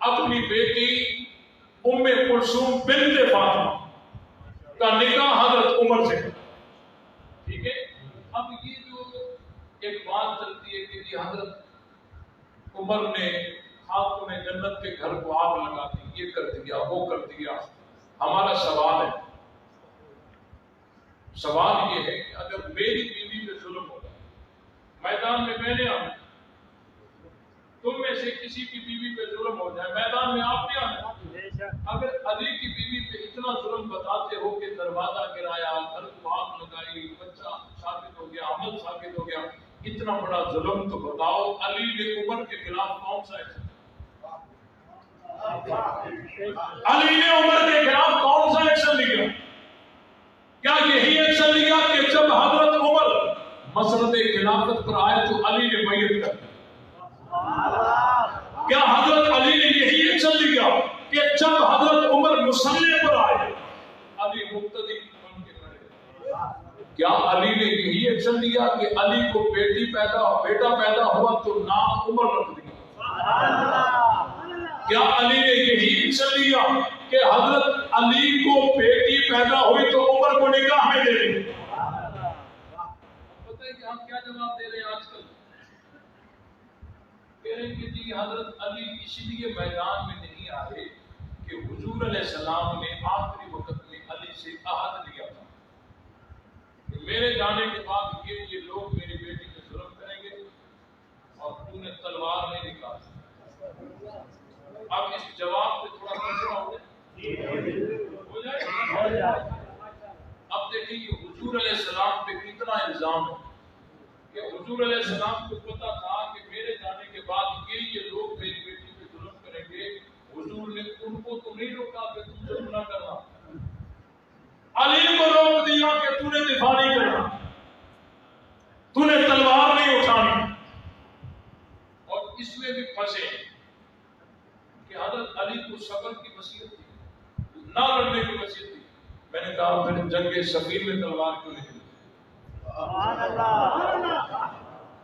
اپنی بیٹی ام کلثوم بنت فاطمہ کا نکاح حضرت عمر سے کیا۔ ٹھیک ہے، اب یہ جو ایک بات چلتی ہے کہ حضرت عمر نے خاتون جنت کے گھر کو آگ لگا دی، یہ کر دیا وہ کر دیا، ہمارا سوال ہے، سوال یہ ہے کہ اگر میری بیوی پہ ظلم ہوگا، میدان میں میں نے آنا، تم میں سے کسی کی بیوی پہ ظلم ہو جائے، میدان میں آپ نے آنا۔ اگر علی کی بیوی پہ اتنا ظلم بتاتے ہو کہ دروازہ گرایا، گھر کو آگ لگائی، بچہ ثابت ہو گیا، عمل ثابت ہو گیا، اتنا بڑا ظلم تو بتاؤ علی نے عمر کے خلاف کون سا ایکشن، علی نے عمر کے خلاف کون سا ایکشن لیا؟ کیا یہی ایکشن لیا کہ جب حضرت عمر مسند خلافت پر آئے تو علی نے بیعت کر دی؟ کیا حضرت علی نے یہی ایکشن لیا کہ جب حضرت عمر مسلح پر آئے علی مقتدی بن کے کھڑے؟ کیا علی نے یہی ایکشن لیا کہ علی کو بیٹا پیدا ہوا تو نام عمر رکھ دیا؟ کیا علی نے یہی ایکشن لیا کہ حضرت علی کو بیٹی پیدا ہوئی تو عمر کو نکاح میں دے دی؟ پتہ ہے کہ ہم کیا جواب دے رہے ہیں آج کل؟ کہہ رہے ہیں کہ جی حضرت علی اس لیے میدان میں نہیں آئے کہ حضور علیہ السلام نے آخری وقت میں علی سے عہد لیا تھا کہ میرے جانے کے بعد یہ لوگ میری بیٹی پہ ظلم کریں گے اور تو نے تلوار نہیں نکالی۔ اب اس جواب سے تھوڑا کنسرا ہو جائے۔ اب دیکھیں یہ حضور علیہ السلام پہ کتنا الزام ہے کہ حضور علیہ السلام کو پتا تھا کہ میرے جانے کے بعد یہ لوگ میری بیٹی پہ ظلم کریں گے، حضور نے ان کو تو نہیں روکا کہ تم ظلم نہ کرنا، علی کو روک دیا کہ تو نے دفاع نہیں کرنا، تو نے تلوار نہیں اٹھانی۔ اور اس میں بھی پھنسے کہ حضرت علی کو صبر کی وصیت تھی، نہ لڑنے کی وصیت تھی۔ میں نے کہا پھر جنگ صفین میں تلوار کیوں نہیں چلی؟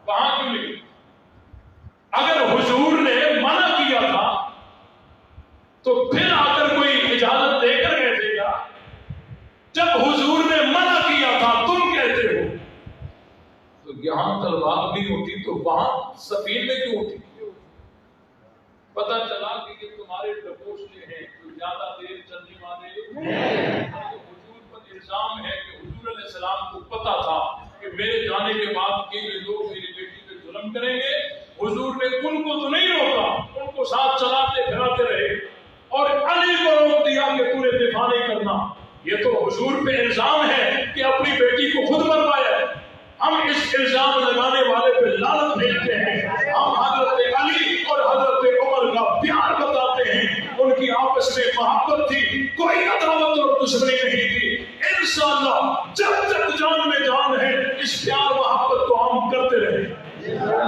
وہاں کیوں نہیں؟ اگر حضور نے منع کیا تھا تو پھر آ کر کوئی اجازت دے کر کہتے گا؟ جب حضور نے منع کیا تھا تم کہتے ہو تو یہاں تلوار نہیں ہوتی تو وہاں سفین میں کیوں ہوتی؟ پتہ چلا کہ یہ تمہارے ڈبوسلے ہیں جو زیادہ دیر چلنے والے۔ حضور پر الزام ہے کہ حضور علیہ السلام کو پتا تھا کہ میرے جانے کے بعد کہ یہ لوگ میری بیٹی پہ ظلم کریں گے، حضور نے ان کو تو نہیں روکا، ان کو ساتھ چلاتے پھراتے رہے اور علی کو روک دیا کہ تو نے دفاع نہیں کرنا۔ یہ تو حضور پہ الزام ہے کہ اپنی بیٹی کو خود مروایا ہے۔ ہم اس الزام لگانے والے پہ لعنت بھیجتے ہیں، ہم حضرت علی اور حضرت عمر کا پیار بتاتے ہیں، ان کی آپس میں محبت تھی، کوئی عداوت اور دشمنی نہیں تھی۔ انشاءاللہ جب تک جان میں جان ہے اس پیار محبت کو ہم کرتے رہیں۔ اور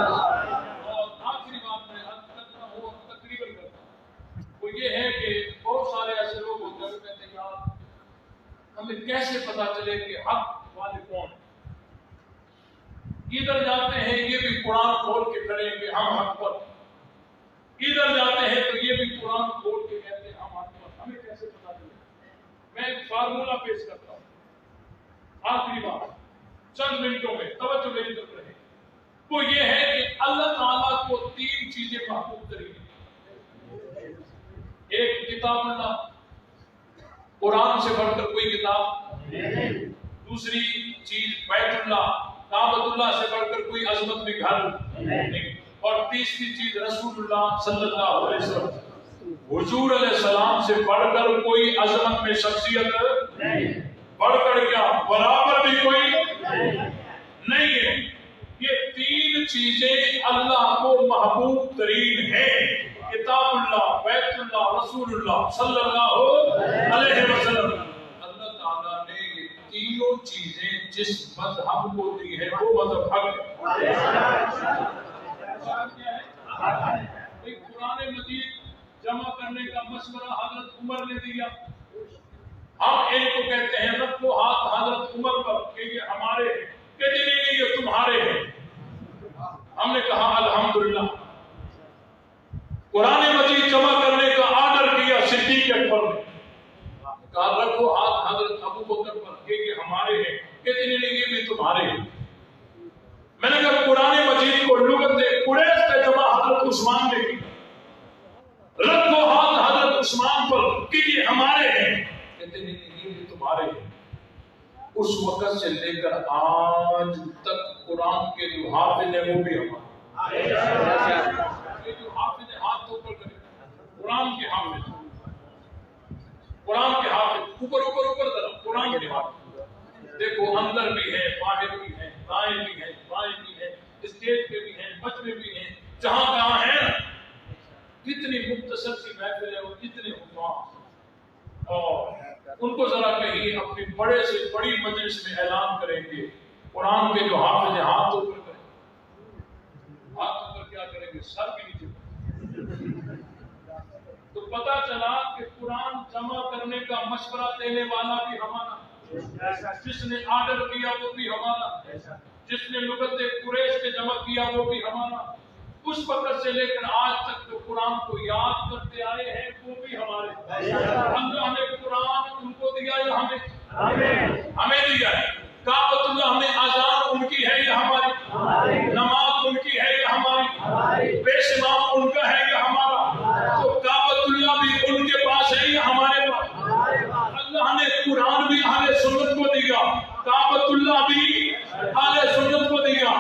آخری بات میں کرتا ہوں تقریباً کرتا ہوں، وہ یہ ہے کہ بہت سارے ایسے لوگ ہوتے ہیں کہتے ہیں یار ہمیں کیسے پتا چلے کہ حق والے کون؟ ادھر جاتے ہیں یہ بھی قرآن کھول کے کھڑے کہ ہم حق پر، ادھر جاتے ہیں تو یہ بھی قرآن کھول کے کہتے ہیں ہم حق پر۔ ہمیں کیسے پتا چلے؟ میں ایک فارمولہ پیش کرتا ہوں، آخری بات چند منٹوں میں توجہ میری طرف رہے۔ وہ یہ ہے کہ اللہ تعالیٰ کو 3 چیزیں محبوب ترین ہیں۔ ایک کتاب اللہ، قرآن سے بڑھ کر کوئی کتاب، دوسری چیز بیت اللہ، کعبۃ اللہ سے بڑھ کر کوئی عظمت میں گھر نہیں، اور تیسری چیز رسول اللہ صلی اللہ علیہ وسلم، حضور علیہ السلام سے بڑھ کر کوئی عظمت میں شخصیت نہیں، بڑھ کر کیا برابر بھی کوئی نہیں ہے۔ چیزیں اللہ کو محبوب ترین ہیں، کتاب اللہ، بیت اللہ، رسول اللہ صلی اللہ علیہ وسلم۔ اللہ تعالیٰ نے یہ تینوں چیزیں جس مذہب کو دی ہے وہ مذہب حق ہے۔ قرآن مجید جمع کرنے کا مشورہ حضرت عمر نے دیا۔ ہم ان کو کہتے ہیں رکھو ہاتھ حضرت عمر پر کہ یہ ہمارے ہیں، کہتے نہیں یہ تمہارے ہیں۔ ہم نے کہا الحمدللہ۔ قرآن مجید جمع کرنے کا آرڈر کیا صدیق اکبر نے، کہا رکھو ہاتھ حضرت ابو بکر پر کہ یہ ہمارے ہیں، کہتے نہیں یہ بھی تمہارے ہیں۔ میں نے کہا قرآن مجید کو لغت قریش کا جمع حضرت عثمان نے کی، رکھو ہاتھ حضرت عثمان پر کہ یہ ہمارے ہیں، کہتے نہیں یہ بھی تمہارے ہیں۔ اس وقت سے لے کر آج تک قرآن کے جو حافظ ہیں وہ بھی ہمارے، جو حافظ ہیں ہاتھ اوپر کریں، قرآن کے حافظ، قرآن کے حافظ، اوپر اوپر اوپر طرف قرآن کے حافظ۔ دیکھو اندر بھی ہے، باہر بھی ہے، دائیں بھی ہے، بائیں بھی ہے، اسٹیج پہ بھی ہیں، بچ میں بھی ہیں، جہاں کہاں ہیں۔ کتنی مختصر سی محفل ہے اور کتنے حفاظ، اور ان کو ذرا کہیں اپنی بڑے سے بڑی مجلس میں اعلان کریں گے قرآن کے جو حافظ ہیں ہاتھ اوپر کریں، ہاتھ اوپر کیا کریں گے، سر کے نیچے۔ تو پتہ چلا کہ قرآن جمع کرنے کا مشورہ دینے والا بھی ہمارا، جس نے آرڈر کیا وہ بھی ہمارا، جس نے لغت قریش کے جمع کیا وہ بھی ہمارا، اس وقت سے لے کر آج تک جو قرآن کو یاد کرتے آئے ہیں وہ بھی ہمارے۔ اللہ نے قرآن ان کو دیا یا ہمیں دیا ہے؟ کعبۃ اللہ میں اذان ان کی ہے یا ہماری؟ نماز ان کی ہے یا ہماری؟ پیشوام ان کا ہے یا ہمارا؟ تو کعبۃ اللہ بھی ان کے پاس ہے یا ہمارے پاس؟ اللہ نے قرآن بھی اہل سنت کو دیا، کعبۃ اللہ بھی اہل سنت کو دیا۔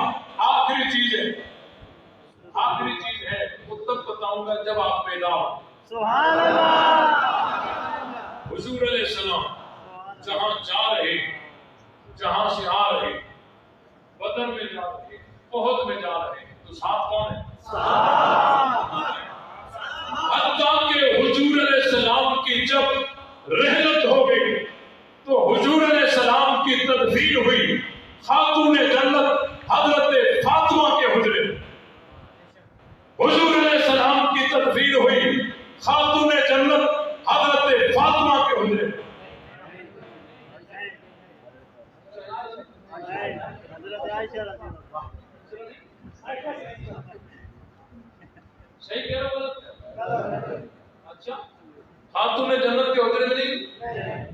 آخری چیز ہے، آخری چیز ہے، وہ تب بتاؤں گا جب آپ پیدا ہو۔ سبحان اللہ۔ حضور علیہ السلام جہاں جا رہے، جہاں سے آ رہے، بدر میں جا رہے، احد میں جا رہے، تو ساتھ کون ہے؟ حتیٰ کہ حضور علیہ السلام کی جب رحلت ہو گئی تو حضور علیہ السلام کی تدفین ہوئی خاتون جنت حضرت فاطمہ کے حجرے۔ حضور علیہ السلام کی تدفین ہوئی خاتون جنت حضرت فاطمہ کے حجرے۔ صحیح کہہ رہا ہوں؟ اچھا خاتون جنت کے حجرے میں نہیں،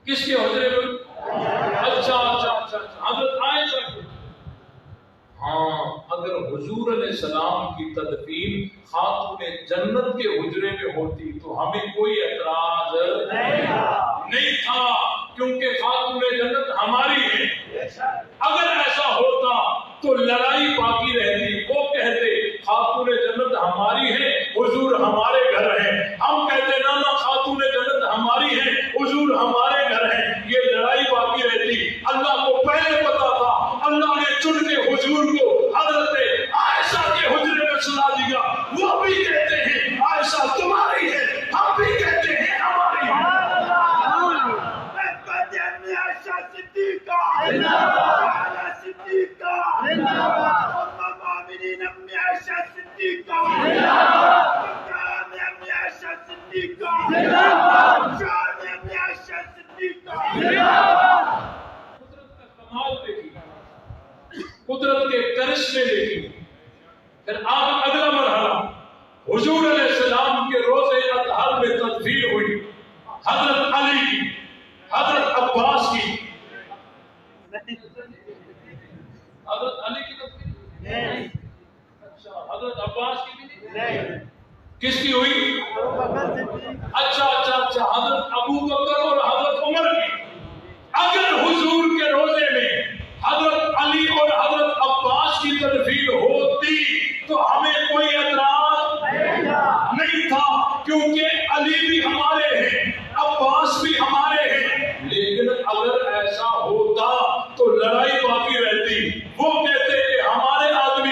کس کے حجرے میں؟ اچھا اچھا اچھا حضرت عائشہ کے۔ ہاں اگر حضور علیہ السلام کی تدفین خاتون جنت کے حجرے میں ہوتی تو ہمیں کوئی اعتراض نہیں تھا، کیونکہ خاتون جنت ہماری ہے۔ اگر ایسا ہوتا تو لڑائی باقی رہتی، وہ کہتے خاتون جنت ہماری ہے، حضور ہمارے گھر ہیں، ہم کہتے نہ خاتون جنت ہماری ہے، حضور ہمارے گھر ہیں، یہ لڑائی باقی رہتی۔ اللہ کو پہلے پتا تھا، اللہ نے چن کے حضور کو حضرت عائشہ کے حجرے میں سلا دیا۔ وہ بھی کہتے ہیں عائشہ تمہاری ہے، ہم بھی کہتے ہیں ہماری ہے۔ قدرت کے کرشمے دیکھیں۔ پھر آپ اگلا مرحلہ، حضور علیہ السلام کے روزے اطہر میں تدفین ہوئی حضرت علی کی، حضرت عباس کی۔ حضرت علی کی تدفین؟ اچھا حضرت عباس کی بھی نہیں؟ کس کی ہوئی؟ اچھا اچھا اچھا حضرت ابو بکر اور حضرت عمر کی۔ اگر حضور کے روزے میں حضرت علی اور حضرت عباس کی تدفین ہوتی تو ہمیں کوئی اعتراض نہیں تھا، کیونکہ علی بھی ہمارے ہیں، عباس بھی ہمارے ہیں۔ لیکن اگر ایسا ہوتا تو لڑائی باقی رہتی، وہ کہتے کہ ہمارے آدمی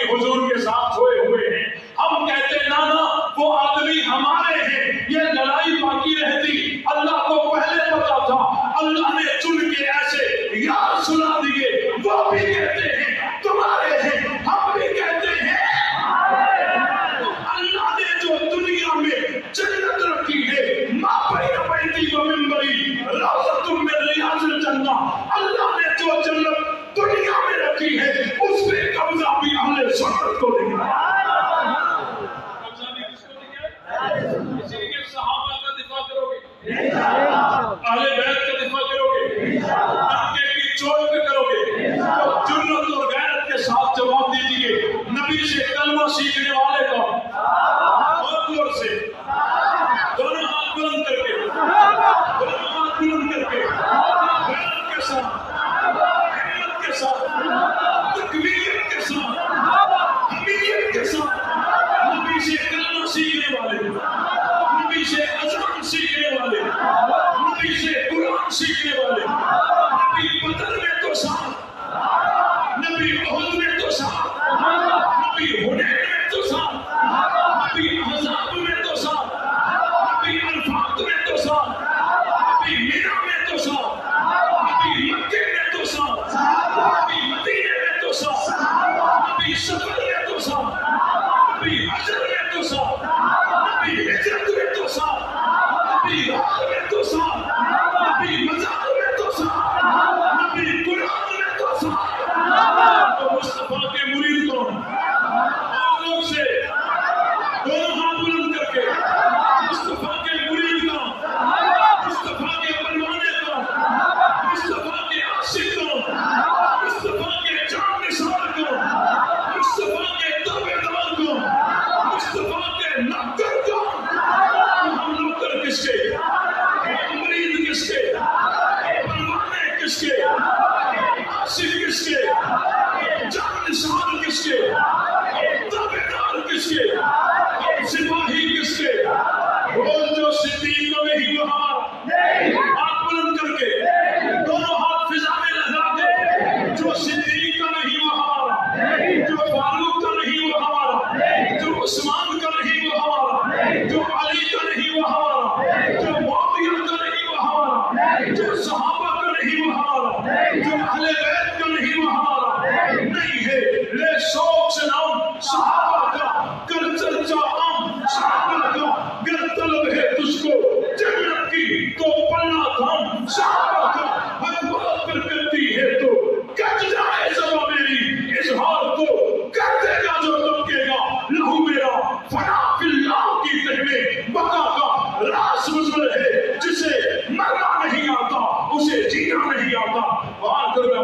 بلند کر کے دونوں ہاتھ بلند کر کے غیرت کے ساتھ ہمت کے ساتھ تکبیر کے ساتھ حمیت کے ساتھ نبی سے کلمہ سیکھنے والے نبی سے اذان سیکھنے والے نبی سے قرآن سیکھنے والے نبی بدر میں تو ساتھ نبی احد میں تو ساتھ نبی حنین میں تو ساتھ نبی احزاب میں تو ساتھ نبی الفات میں تو ساتھ نبی مینا میں تو ساتھ نبی مکے میں تو ساتھ نبی مدینے میں تو ساتھ نبی سفر میں تو ساتھ نبی حجر میں تو ساتھ نبی ہجرت میں تو ساتھ نبی راہ میں تو ساتھ نبی مزار میں تو ساتھ نبی قرآن میں تو ساتھ تو مصطفیٰ کے مرید کون آپ لوگ سے دونوں ہاتھ بلند کر کے مصطفیٰ کے مرید کون مصطفیٰ کے پروانے کون مصطفیٰ کے عاشق کون مصطفیٰ کے جان نثار کون مصطفیٰ کے تابعدار کون مصطفیٰ کے نوکر کون ہم نوکر کس کے مرید کس کے پروانے کس کے عاشق کس کے جان نثار کس کے تابعدار کس کے سپاہی کس کے وہ جو صدیق کو نہیں بہار ہاتھ بلند کر کے دونوں ہاتھ فضا میں لہرا کے جو صدیق کا نہیں بہار جو فاروق کا نہیں بہار جو عثمان کا نہیں بہار جو علی کا نہیں بہار جو معاویہ کا نہیں بہار جو صحابہ کا نہیں بہار جو اہل بیت کا نہیں بہار نہیں ہے لے شوق سے نام صحابہ کا کر چرچا عام صحابہ کا گر طلب ہے تجھ کو جنت کی تو پلنا تھام صحابہ کا حق بات پر کرتی ہے تو کٹ جائے زبان میری اظہار تو کر دے گا جو دبکے گا لہو میرا فنا فی اللہ کی تہ میں بقا کا راز مزمر ہے جسے مرنا نہیں آتا اسے جینا نہیں آتا آخر